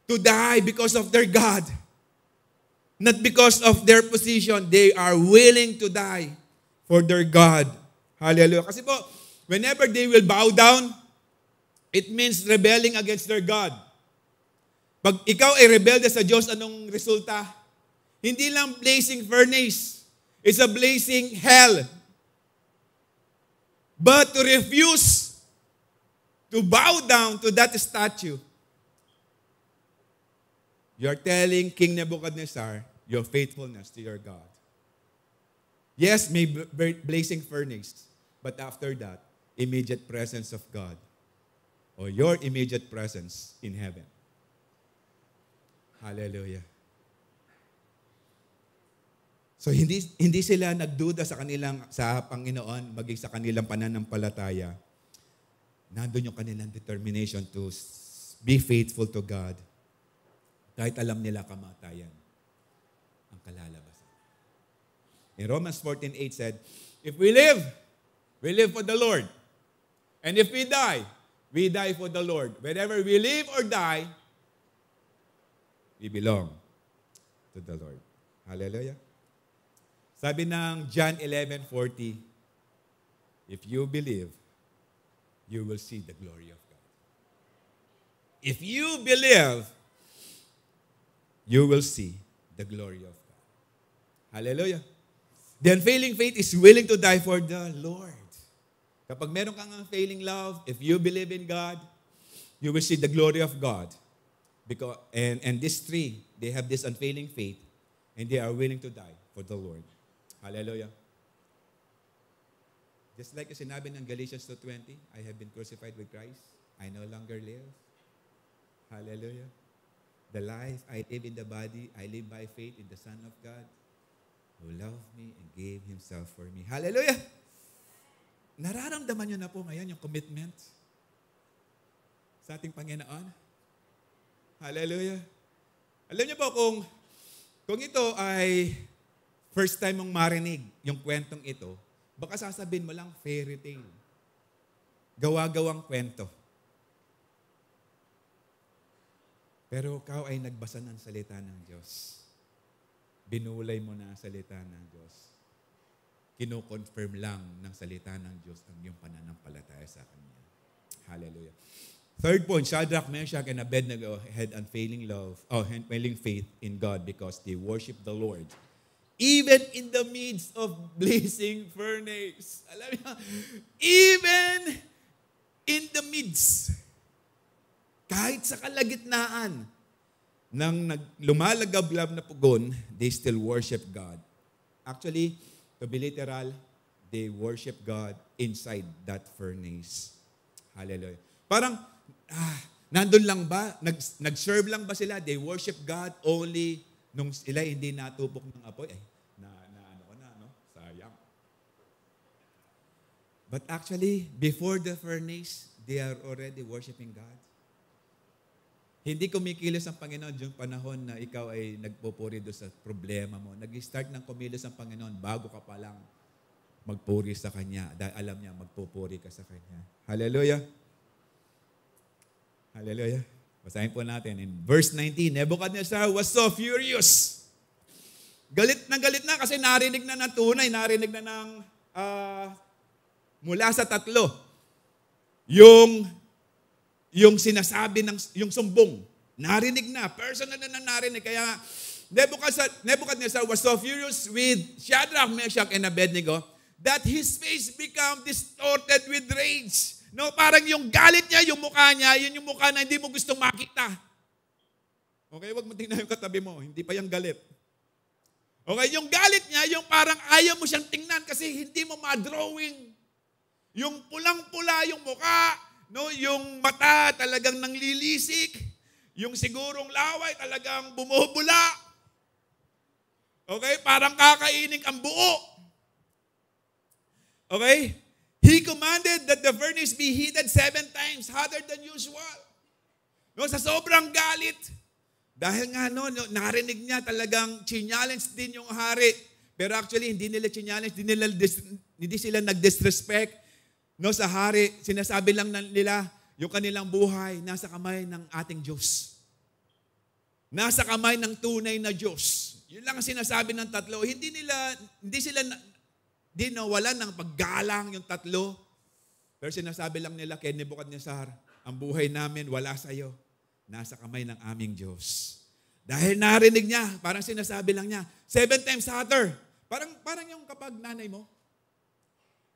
to die because of their God. Not because of their position. They are willing to die for their God. Hallelujah. Kasi po, whenever they will bow down, it means rebelling against their God. Pag ikaw ay rebelde sa Diyos, anong resulta? Hindi lang blazing furnace. It's a blazing hell. But to refuse to bow down to that statue, you're telling King Nebuchadnezzar your faithfulness to your God. Yes, may blazing furnace, but after that, immediate presence of God or your immediate presence in heaven. Hallelujah. So hindi sila nagduda sa Panginoon maging sa kanilang pananampalataya. Nandun yung kanilang determination to be faithful to God. Kahit alam nila kamatayan ang kalalabasan. In Romans 14:8 said, if we live for the Lord. And if we die for the Lord. Whenever we live or die, we belong to the Lord. Hallelujah. Sabi ng John 11:40, if you believe, you will see the glory of God. If you believe, you will see the glory of God. Hallelujah. The unfailing faith is willing to die for the Lord. Kapag meron kang unfailing love, if you believe in God, you will see the glory of God. And these three, they have this unfailing faith, and they are willing to die for the Lord. Hallelujah. Just like sinabi ng Galatians 2:20, I have been crucified with Christ. I no longer live. Hallelujah. The life I live in the body, I live by faith in the Son of God who loved me and gave Himself for me. Hallelujah. Nararamdaman nyo na po ngayon yung commitment sa ating Panginoon. Hallelujah. Alam niyo po kung ito ay first time mong marinig yung kwentong ito, baka sasabihin mo lang fairy tale. Gawa-gawang kwento. Pero ikaw ay nagbasa ng salita ng Diyos. Binulay mo na ang salita ng Diyos. Kino-confirm lang ng salita ng Diyos ang iyong pananampalataya sa Kanya. Hallelujah. Third point, Shadrach, Meshach, and Abednego had unfailing faith in God because they worshiped the Lord. Even in the midst of blazing furnace. Alam niyo, even in the midst, kahit sa kalagitnaan ng lumalagablab na pugon, they still worship God. Actually, to be literal, they worship God inside that furnace. Hallelujah. Parang, nandun lang ba? Nag-serve lang ba sila? They worship God only nung sila hindi natupok ng apoy. Sayang. But actually, before the furnace, they are already worshiping God. Hindi kumikilos ang Panginoon yung panahon na ikaw ay nagpupuri doon sa problema mo. Nag-start ng kumilos ang Panginoon bago ka pa lang magpuri sa Kanya. Dahil alam niya, magpupuri ka sa Kanya. Hallelujah. Hallelujah. Basahin po natin. In verse 19, Nebuchadnezzar was so furious. Galit na kasi narinig na ng tunay, narinig na ng mula sa tatlo. Yung sinasabi ng yung sumbong. Narinig na. Personal na narinig. Kaya Nebuchadnezzar was so furious with Shadrach, Meshach, and Abednego that his face became distorted with rage. No, parang yung galit niya, yung mukha niya, yun yung mukha na hindi mo gustong makita. Okay, wag mo tingnan yung katabi mo. Hindi pa yung galit. Okay, yung galit niya, yung parang ayaw mo siyang tingnan kasi hindi mo ma-drawing. Yung pulang-pula yung mukha, no, yung mata talagang nanglilisik, yung sigurong laway talagang bumubula. Okay, parang kakainin ang buo. Okay? He commanded that the furnace be heated 7 times hotter than usual. No, sa sobrang galit. Dahil nga narinig niya talagang challenge din yung hari. Pero actually, hindi nila challenge, hindi sila nag-disrespect. No, sa hari, sinasabi lang nila, yung kanilang buhay nasa kamay ng ating Diyos. Nasa kamay ng tunay na Diyos. Yun lang ang sinasabi ng tatlo. Hindi sila nawalan ng paggalang yung tatlo. Pero sinasabi lang nila kay Nebuchadnezzar, ang buhay namin wala sa iyo. Nasa kamay ng aming Diyos. Dahil narinig niya, parang sinasabi lang niya, 7 times hotter. Parang yung kapag nanay mo,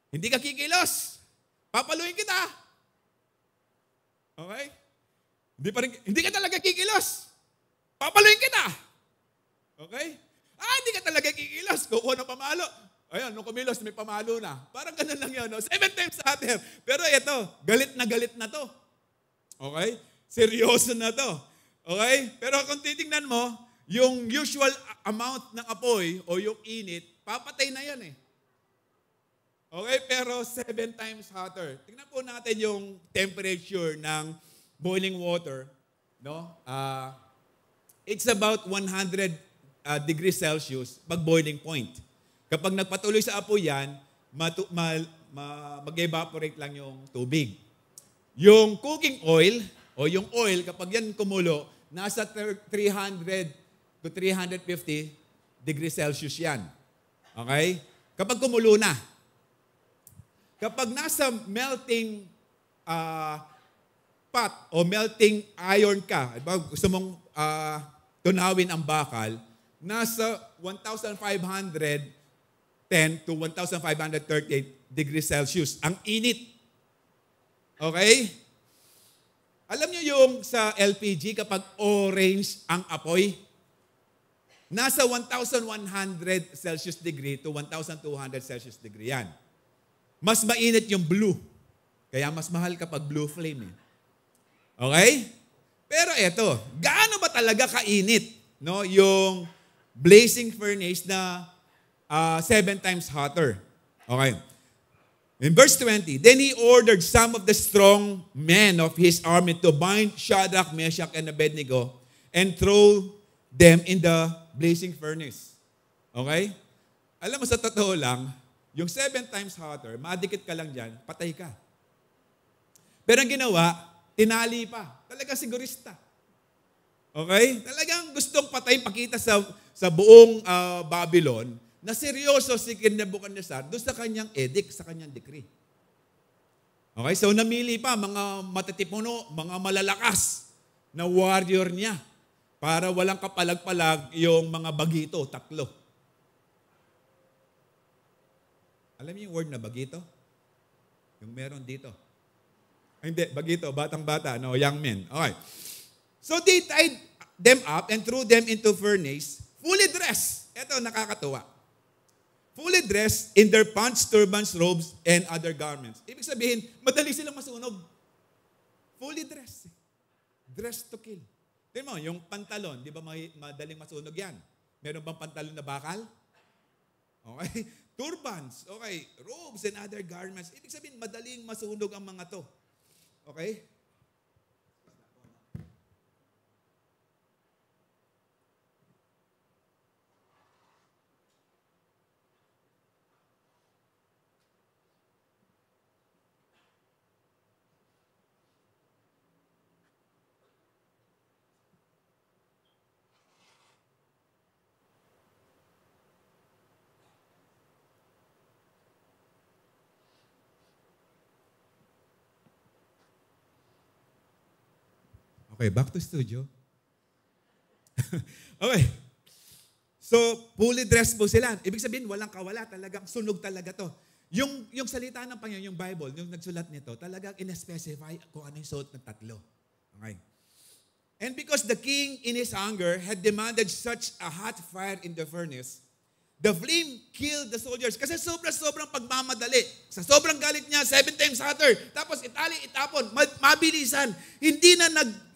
hindi ka kikilos. Papaluin kita. Okay? Hindi ka talaga kikilos. Papaluin kita. Okay? Hindi ka talaga kikilos. Kukuha ng pamalo. Ayun, nung kumilos, may pamalo na. Parang ganun lang yun. No? 7 times hotter. Pero ito, galit na to. Okay? Seryoso na to. Okay? Pero kung titingnan mo, yung usual amount ng apoy o yung init, papatay na yan eh. Okay? Pero 7 times hotter. Tingnan po natin yung temperature ng boiling water. No? It's about 100 degrees Celsius pag boiling point. Kapag nagpatuloy sa apoy yan, mag-evaporate lang yung tubig. Yung cooking oil, o yung oil, kapag yan kumulo, nasa 300 to 350 degrees Celsius yan. Okay? Kapag kumulo na. Kapag nasa melting pot o melting iron ka, gusto mong tunawin ang bakal, nasa 1,510 to 1,538 degrees Celsius. Ang init. Okay? Alam niyo yung sa LPG, kapag orange ang apoy, nasa 1,100 Celsius degree to 1,200 Celsius degree yan. Mas mainit yung blue. Kaya mas mahal kapag blue flame. Okay? Pero eto, gaano ba talaga kainit, no, yung blazing furnace na 7 times hotter? Okay. In verse 20, then he ordered some of the strong men of his army to bind Shadrach, Meshach, and Abednego and throw them in the blazing furnace. Okay? Alam mo, sa totoo lang, yung 7 times hotter, madikit ka lang dyan, patay ka. Pero ang ginawa, tinali pa. Talaga sigurista. Okay? Talagang gustong patay, pakita sa buong Babylon, na seryoso si Nebuchadnezzar doon sa kanyang edict, sa kanyang decree. Okay, so namili pa mga matatipuno, mga malalakas na warrior niya para walang kapalag-palag yung mga bagito, 3. Alam niyo yung word na bagito? Yung meron dito. Ay, hindi, bagito, batang-bata, no, young men. Okay. So they tied them up and threw them into furnace, fully dressed. Ito, nakakatuwa. Fully dressed in their pants, turbans, robes, and other garments. Ibig sabihin, madali silang masunog. Fully dressed. Dressed to kill. Tingnan mo, yung pantalon, di ba madaling masunog yan? Meron bang pantalon na bakal? Okay. Turbans, okay. Robes and other garments. Ibig sabihin, madaling masunog ang mga to. Okay? Okay, back to studio. Okay. So, fully dressed po sila. Ibig sabihin, walang kawala. Talagang sunog talaga to. Yung salita ng Panginoon, yung Bible, yung nagsulat nito, talagang in-specify kung ano yung suot ng 3. Okay. And because the king in his anger had demanded such a hot fire in the furnace, the flame killed the soldiers. Kasi sobrang pagmamadali. Sa sobrang galit niya, 7 times hotter. Tapos itapon, mabilisan. Hindi na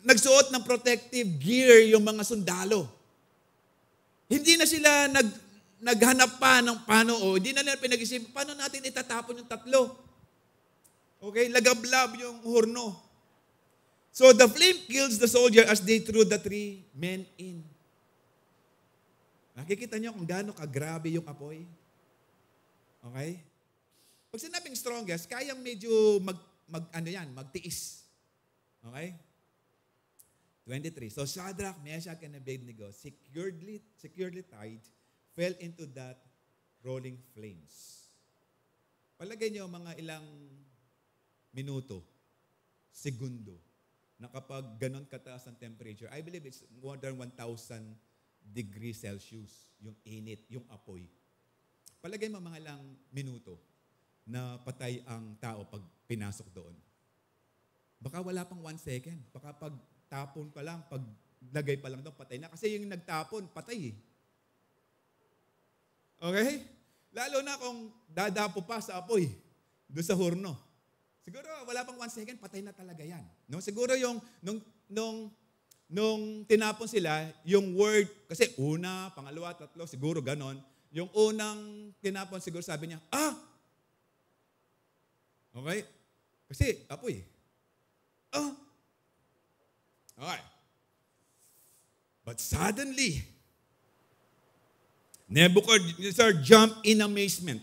nagsuot ng protective gear yung mga sundalo. Hindi na sila naghanap pa ng paano, hindi na nila pinag-isip, paano natin itatapon yung 3? Okay, lagablab yung horno. So the flame kills the soldier as they threw the 3 men in. Nakikita niyo kung gaano kagrabe yung apoy? Okay? Pag sinabing strongest, kayang medyo magtiis. Okay? 23. So Shadrach, Meshach, and Abednego, securely tied, fell into that rolling flames. Palagay niyo mga ilang minuto, segundo, na kapag ganon kataas ang temperature, I believe it's more than 1,000 degrees Celsius, yung init, yung apoy. Palagay mo mga ilang minuto na patay ang tao pag pinasok doon. Baka wala pang 1 second. Baka pag tapon pa lang, pag lagay pa lang doon, patay na. Kasi yung nagtapon, patay eh. Okay? Lalo na kung dadapo pa sa apoy, doon sa horno. Siguro wala pang 1 second, patay na talaga yan. No? Siguro yung, nung tinapon sila, yung word, kasi una, pangalawa, 3, siguro ganon. Yung unang tinapon, siguro sabi niya, Okay? Kasi apoy. Okay. But suddenly, Nebuchadnezzar jumped in amazement.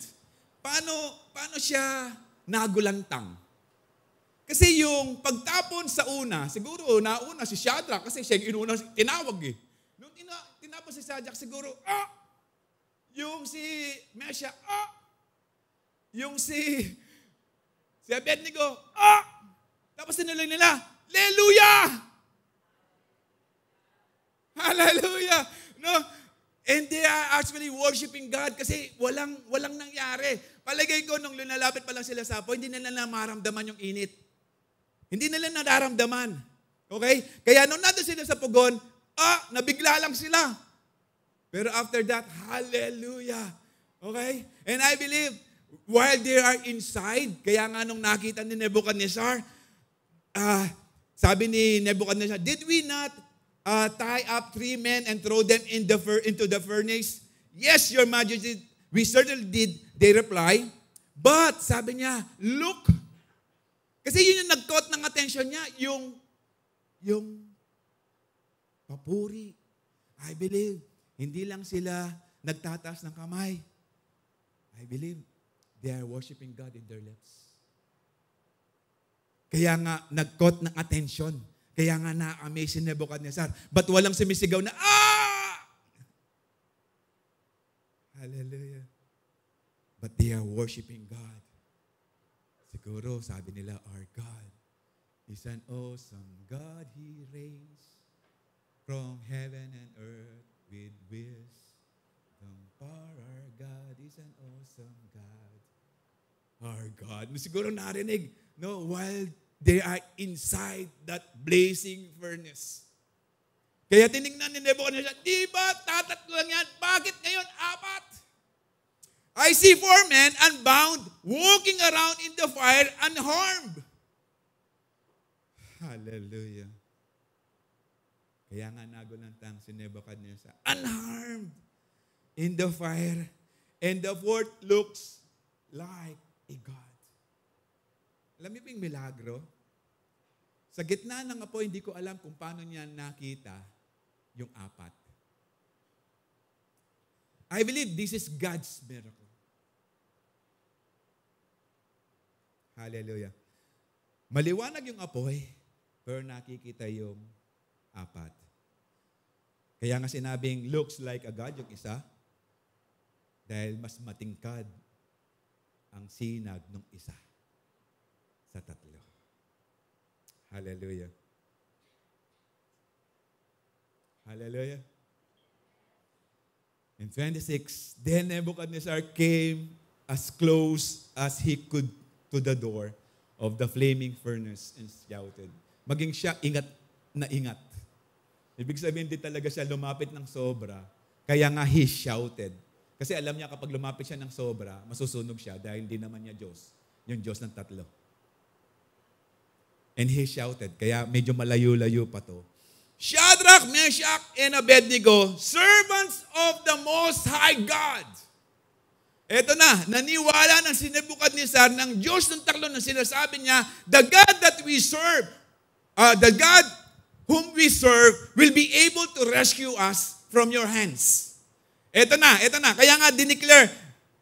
Paano siya nagulantang? Kasi yung pagtapon sa una, siguro nauna si Shadrach kasi siya yung inuna tinawag eh. Nung tinapon si Shadrach siguro, yung si Meshach, yung si Abednego, tapos sinulay nila, Hallelujah! Hallelujah! No? And they are actually worshiping God kasi walang nangyari. Palagay ko nung lunalapit pa lang sila sa apoy, hindi nila maramdaman yung init. Hindi nila nararamdaman. Okay? Kaya nung nandun sila sa pugon, nabigla lang sila. Pero after that, hallelujah. Okay? And I believe, while they are inside, kaya nga nung nakita ni Nebuchadnezzar, sabi ni Nebuchadnezzar, did we not tie up 3 men and throw them into the furnace? Yes, your majesty, we certainly did, they reply. But, sabi niya, look. Kasi yun yung nag-caught ng attention niya, yung papuri. I believe, hindi lang sila nagtataas ng kamay. I believe, they are worshiping God in their lips. Kaya nga, nag-caught ng attention. Kaya nga na-amaze si Nebuchadnezzar. But walang sumisigaw na, Hallelujah. But they are worshiping God. Siguro, sabi nila, our God is an awesome God. He reigns from heaven and earth with wisdom power. Our God is an awesome God. Our God. Siguro narinig, no, while they are inside that blazing furnace. Kaya tinignan ni Nebuchadnezzar, di ba tatatlo lang yan? Bakit ngayon 4? I see 4 men unbound, walking around in the fire unharmed. Hallelujah. Kaya nga nagulantang si Nebuchadnezzar, unharmed in the fire, and the 4th looks like a God. Alam niyo ba yung milagro? Sa gitna ng apoy, hindi ko alam kung paano niya nakita yung 4. I believe this is God's miracle. Hallelujah. Maliwanag yung apoy, pero nakikita yung 4. Kaya nga sinabing, looks like a God yung isa, dahil mas matingkad ang sinag ng isa sa 3. Hallelujah. Hallelujah. In 26, then Nebuchadnezzar came as close as he could to the door of the flaming furnace and shouted. Maging siya ingat na ingat. Ibig sabihin, di talaga siya lumapit ng sobra. Kaya nga he shouted. Kasi alam niya kapag lumapit siya ng sobra, masusunog siya dahil hindi naman niya Diyos. Yung Diyos ng 3. And he shouted, kaya medyo malayo-layo pa to. Shadrach, Meshach, and Abednego, servants of the Most High God. Eto na, naniwala ng si Nebuchadnezzar ng Diyos ng 3 na sinasabi niya, the God that we serve, the God whom we serve will be able to rescue us from your hands. Eto na. Kaya nga dineclare,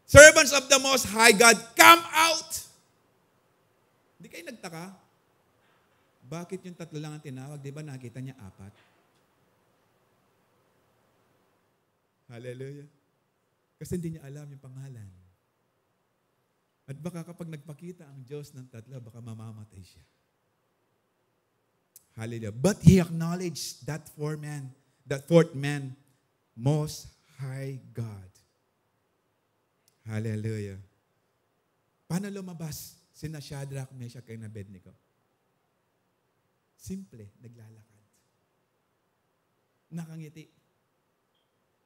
servants of the Most High God, come out. Hindi kayo nagtaka? Bakit yung 3 lang ang tinawag? Di ba nakita niya 4? Hallelujah. Kasi hindi niya alam yung pangalan. At baka kapag nagpakita ang Diyos ng 3, baka mamamatay siya. Hallelujah. But he acknowledged that 4th man, Most High God. Hallelujah. Paano lumabas sina Shadrach, Meshach, and Abednego? Simple, naglalakad. Nakangiti.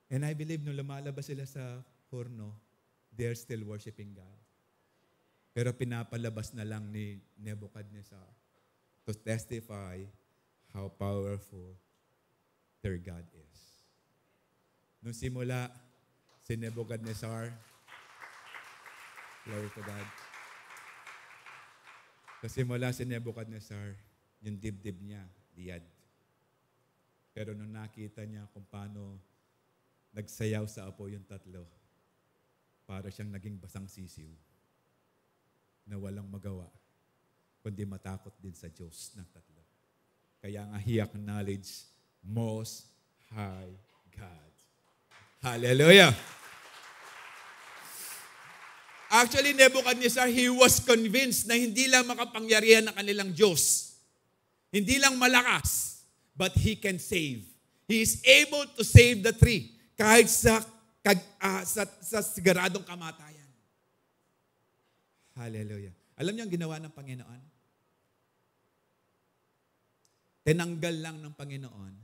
And I believe nung lumalabas sila sa horno, they're still worshiping God. Pero pinapalabas na lang ni Nebuchadnezzar to testify how powerful their God is. Nung simula, si Nebuchadnezzar, glory to God. Nung simula si Nebuchadnezzar, yung dibdib niya, diyad. Pero nung nakita niya kung paano nagsayaw sa apoy yung 3, para siyang naging basang sisiw na walang magawa, kundi matakot din sa Diyos ng 3. Kaya nga he acknowledged Most High God. Hallelujah! Actually, Nebuchadnezzar, he was convinced na hindi lang makapangyarihan ng kanilang Diyos. Hindi lang malakas, but he can save. He is able to save the 3 kahit sa siguradong kamatayan. Hallelujah. Alam niyo ang ginawa ng Panginoon? Tinanggal lang ng Panginoon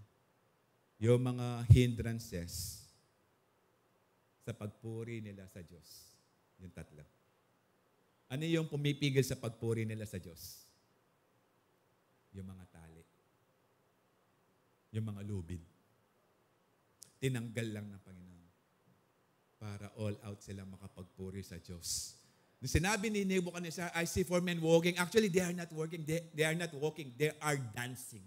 yung mga hindrances sa pagpuri nila sa Diyos. Yung 3. Ano yung pumipigil sa pagpuri nila sa Diyos? Yung mga tali. Yung mga lubid. Tinanggal lang ng Panginoon para all out silang makapagpuri sa Diyos. Nung sinabi ni Nebuchadnezzar, I see 4 men walking. Actually, they are not walking. They are not walking. They are dancing.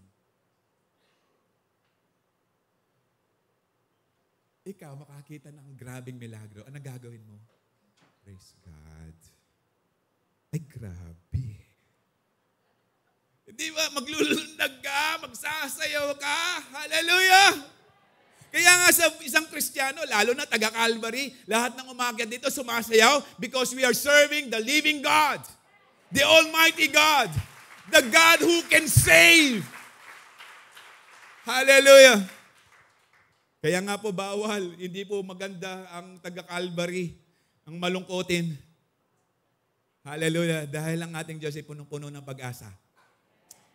Ikaw, makakita ng grabing milagro. Ano gagawin mo? Praise God. Ay, grabe. Di ba? Maglulundag ka, magsasayaw ka. Hallelujah! Kaya nga sa isang Kristiyano, lalo na taga-Calvary, lahat ng umakyat dito sumasayaw because we are serving the living God. The Almighty God. The God who can save. Hallelujah. Kaya nga po bawal, hindi po maganda ang taga-Calvary, ang malungkotin. Hallelujah. Dahil ang ating Diyos ay punong-puno ng pag-asa.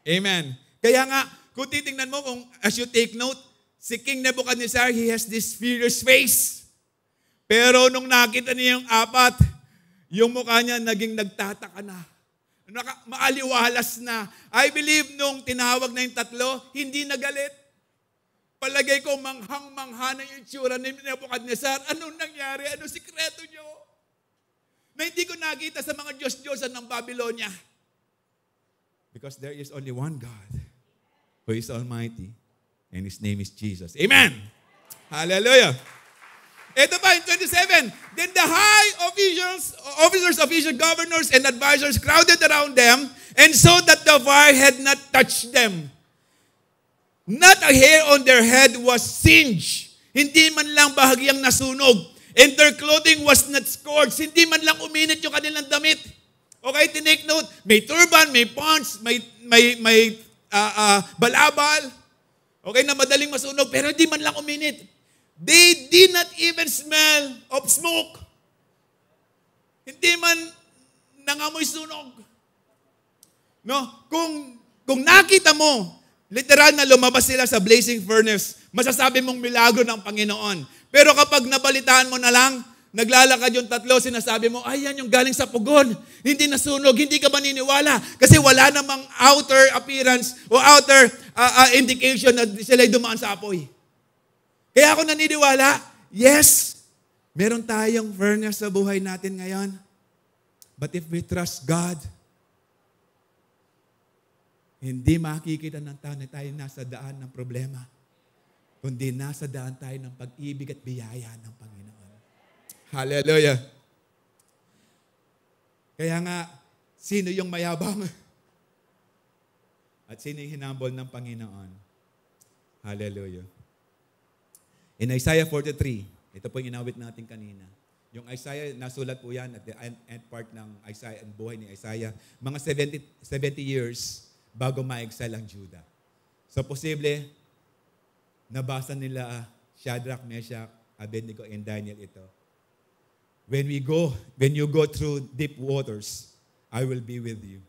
Amen. Kaya nga, kung titingnan mo, kung as you take note, si King Nebuchadnezzar, he has this furious face. Pero nung nakita niya yung apat, yung mukha niya naging nagtataka na. Maaliwalas na. I believe nung tinawag na yung tatlo, hindi nagalit. Palagay ko manghang-mangha na yung itsura ni Nebuchadnezzar. Anong nangyari? Anong sikreto niyo? Na hindi ko nakita sa mga Diyos-Diyosan ng Babylonia. Because there is only one God who is Almighty and His name is Jesus. Amen! Hallelujah! Ito pa in 27. Then the high officers, governors, and advisors crowded around them and saw that the fire had not touched them. Not a hair on their head was singed. Hindi man lang bahagyang nasunog. And their clothing was not scorched. Hindi man lang uminit yung kanilang damit. Okay, tinake note. May turban, may pants, may balabal. Okay, na madaling masunog, pero hindi man lang uminit. They did not even smell of smoke. Hindi man nangamoy sunog. No? Kung nakita mo, literal na lumabas sila sa blazing furnace, masasabi mong milagro ng Panginoon. Pero kapag nabalitaan mo na lang, naglalakad yung tatlo, sinasabi mo, ay yan yung galing sa pugon. Hindi nasunog, hindi ka maniniwala. Kasi wala namang outer appearance o outer indication na sila'y dumaan sa apoy. Kaya ako naniniwala, yes, meron tayong furnace sa buhay natin ngayon. But if we trust God, hindi makikita ng tao na tayo nasa daan ng problema, kundi nasa daan tayo ng pag-ibig at biyaya ng Panginoon. Hallelujah! Kaya nga, sino yung mayabang? At sino yung hinambol ng Panginoon? Hallelujah! In Isaiah 43, ito po yung inawit natin kanina. Yung Isaiah, nasulat po yan at the end part ng Isaiah, ang buhay ni Isaiah, mga 70 years bago ma-exile ang Judah. So, posible, nabasa nila Shadrach, Meshach, Abednego, and Daniel ito. When you go through deep waters, I will be with you.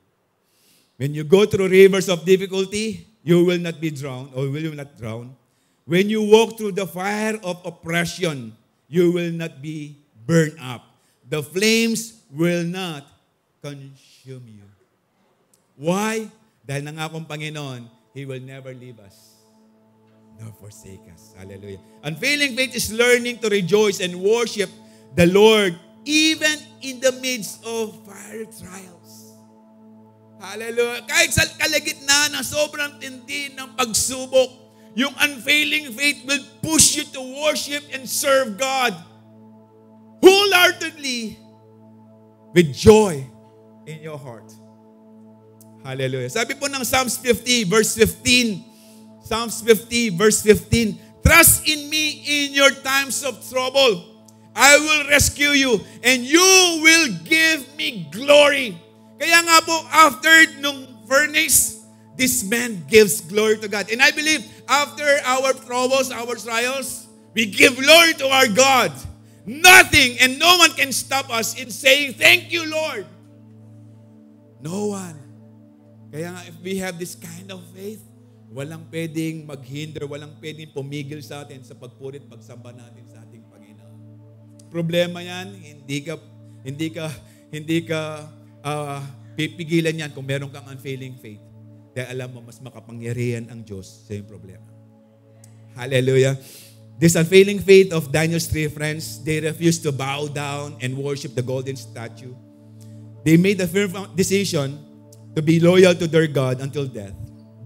When you go through rivers of difficulty, you will not be drowned or will you not drown. When you walk through the fire of oppression, you will not be burned up. The flames will not consume you. Why? Dahil nangakong Panginoon, He will never leave us nor forsake us. Hallelujah. Unfailing faith is learning to rejoice and worship the Lord even in the midst of fire trials. Hallelujah. Kahit sa kalagitnaan ng sobrang tindi ng pagsubok, yung unfailing faith will push you to worship and serve God wholeheartedly with joy in your heart. Hallelujah. Sabi po ng Psalms 50 verse 15, Psalms 50 verse 15, trust in me in your times of trouble. I will rescue you and you will give me glory. Kaya nga po, after nung furnace, this man gives glory to God. And I believe, after our troubles, our trials, we give glory to our God. Nothing and no one can stop us in saying, thank you, Lord. No one. Kaya nga, if we have this kind of faith, walang pwedeng maghinder, walang pwedeng pumigil sa atin sa pagpurit, pagsamba natin sa ating Panginoon. Problema yan, hindi ka pipigilan yan kung meron kang unfailing faith. Dahil alam mo, mas makapangyarihan ang Diyos sa iyong problema. Hallelujah. This unfailing faith of Daniel's three friends, they refused to bow down and worship the golden statue. They made a firm decision to be loyal to their God until death.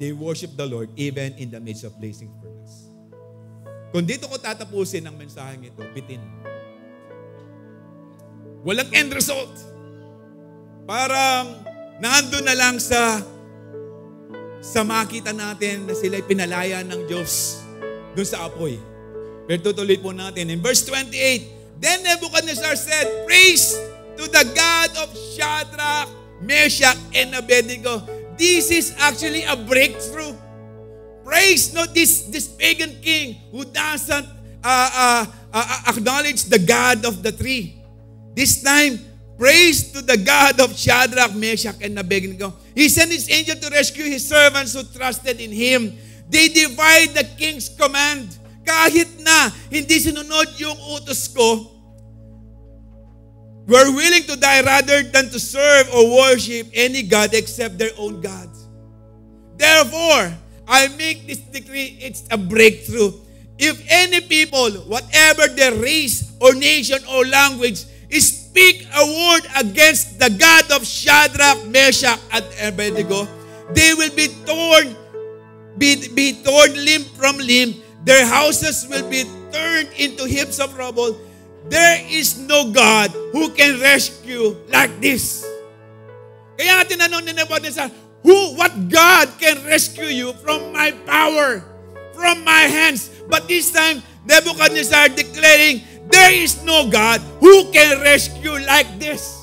They worship the Lord even in the midst of blazing furnace. Kung dito ko tatapusin ang mensaheng ito, bitin. Walang end result. Parang nandun na lang sa makita natin na sila'y pinalaya ng Diyos dun sa apoy. Pero tutuloy po natin. In verse 28, then Nebuchadnezzar said, praise to the God of Shadrach, Meshach, and Abednego. This is actually a breakthrough. Praise not this pagan king who doesn't acknowledge the God of the three. This time, praise to the God of Shadrach, Meshach, and Abednego. He sent his angel to rescue his servants who trusted in him. They defied the king's command. Kahit na hindi sinunod yung utos ko, were willing to die rather than to serve or worship any God except their own gods. Therefore, I make this decree, it's a breakthrough. If any people, whatever their race or nation or language, speak a word against the God of Shadrach, Meshach, and Abednego, they will be torn limb from limb. Their houses will be turned into heaps of rubble. There is no God who can rescue like this. Kaya nga tinanong ni Nebuchadnezzar, what God can rescue you from my power, from my hands? But this time, Nebuchadnezzar declaring, there is no God who can rescue like this.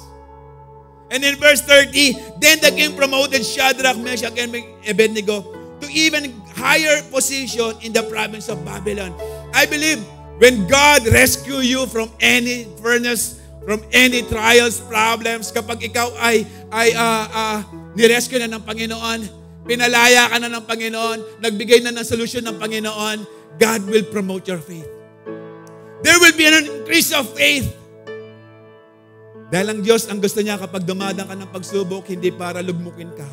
And in verse 30, then the king promoted Shadrach, Meshach, and Abednego to even higher position in the province of Babylon. I believe when God rescue you from any furnace, from any trials, problems, kapag ikaw ay nirescue na ng Panginoon, pinalaya ka na ng Panginoon, nagbigay na ng solusyon ng Panginoon, God will promote your faith. There will be an increase of faith. Dahil ang Diyos, ang gusto niya kapag dumadang ka ng pagsubok, hindi para lugmukin ka.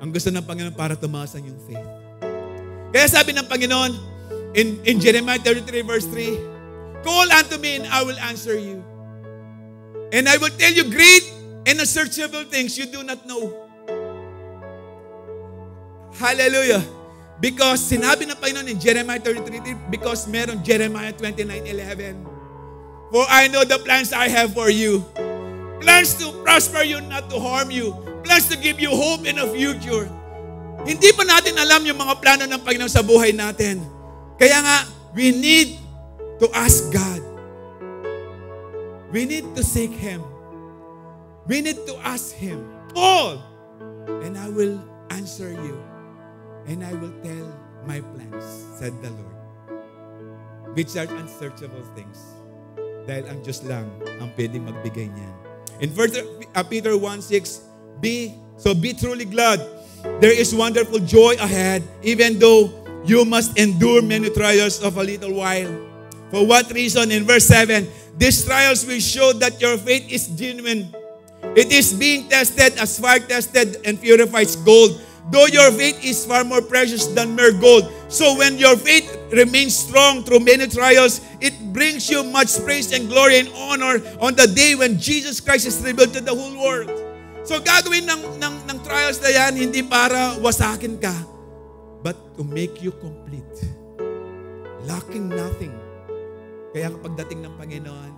Ang gusto ng Panginoon para tumasan yung faith. Kaya sabi ng Panginoon, in Jeremiah 33 verse 3, call unto me and I will answer you. And I will tell you great and unsearchable things you do not know. Hallelujah. Because sinabi ng Panginoon in Jeremiah 33, because meron Jeremiah 29:11. For I know the plans I have for you. Plans to prosper you, not to harm you. Plans to give you hope in a future. Hindi pa natin alam yung mga plano ng Panginoon sa buhay natin. Kaya nga, we need to ask God. We need to seek Him. We need to ask Him, call, and I will answer you. And I will tell my plans, said the Lord, which are unsearchable things. Dahil ang Diyos lang ang pwedeng magbigay niyan. In Peter 1:6, be truly glad. There is wonderful joy ahead, even though you must endure many trials of a little while. For what reason? In verse 7, these trials will show that your faith is genuine. It is being tested as fire tested and purifies gold. Though your faith is far more precious than mere gold. So when your faith remains strong through many trials, it brings you much praise and glory and honor on the day when Jesus Christ is revealed to the whole world. So gagawin ng trials na yan, hindi para wasakin ka, but to make you complete. Lacking nothing. Kaya kapag dating ng Panginoon,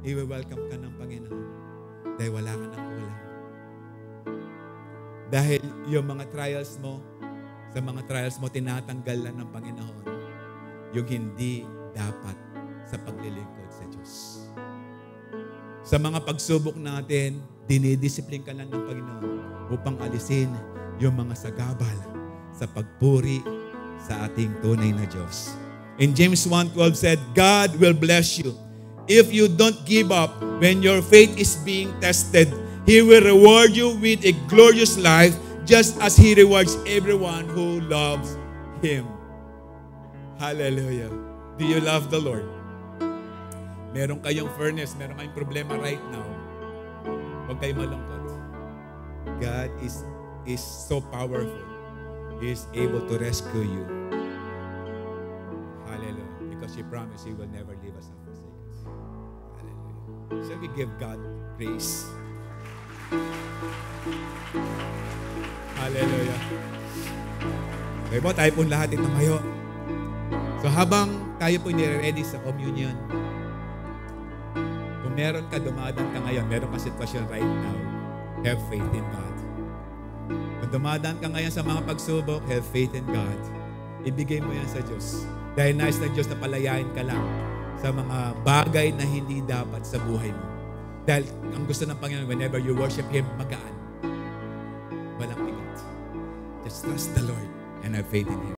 i-welcome ka ng Panginoon. Dahil wala ka ng kulang. Dahil yung mga trials mo, sa mga trials mo, tinatanggal lang ng Panginoon yung hindi dapat sa paglilingkod sa Diyos. Sa mga pagsubok natin, dinidisiplin ka lang ng Panginoon upang alisin yung mga sagabal sa pagpuri sa ating tunay na Diyos. In James 1:12 said, God will bless you if you don't give up when your faith is being tested. He will reward you with a glorious life just as He rewards everyone who loves Him. Hallelujah. Do you love the Lord? Meron kayong furnace, meron kayong problema right now. Huwag kayong malungkot. God is so powerful. He is able to rescue you. Hallelujah. Because He promised He will never leave us and forsake us. Hallelujah. Shall we give God praise? Hallelujah. Okay po, tayo po lahat ito ngayon. So habang tayo po nire-ready sa communion, kung meron ka, dumadang ka ngayon, meron ka sitwasyon right now, have faith in God. Kung dumadang ka ngayon sa mga pagsubok, have faith in God. Ibigay mo yan sa Diyos. Dahil nais ng Diyos na palayain ka lang sa mga bagay na hindi dapat sa buhay mo. Dahil ang gusto ng Panginoon, whenever you worship Him, magaan. Walang bigat. Just trust the Lord and have faith in Him.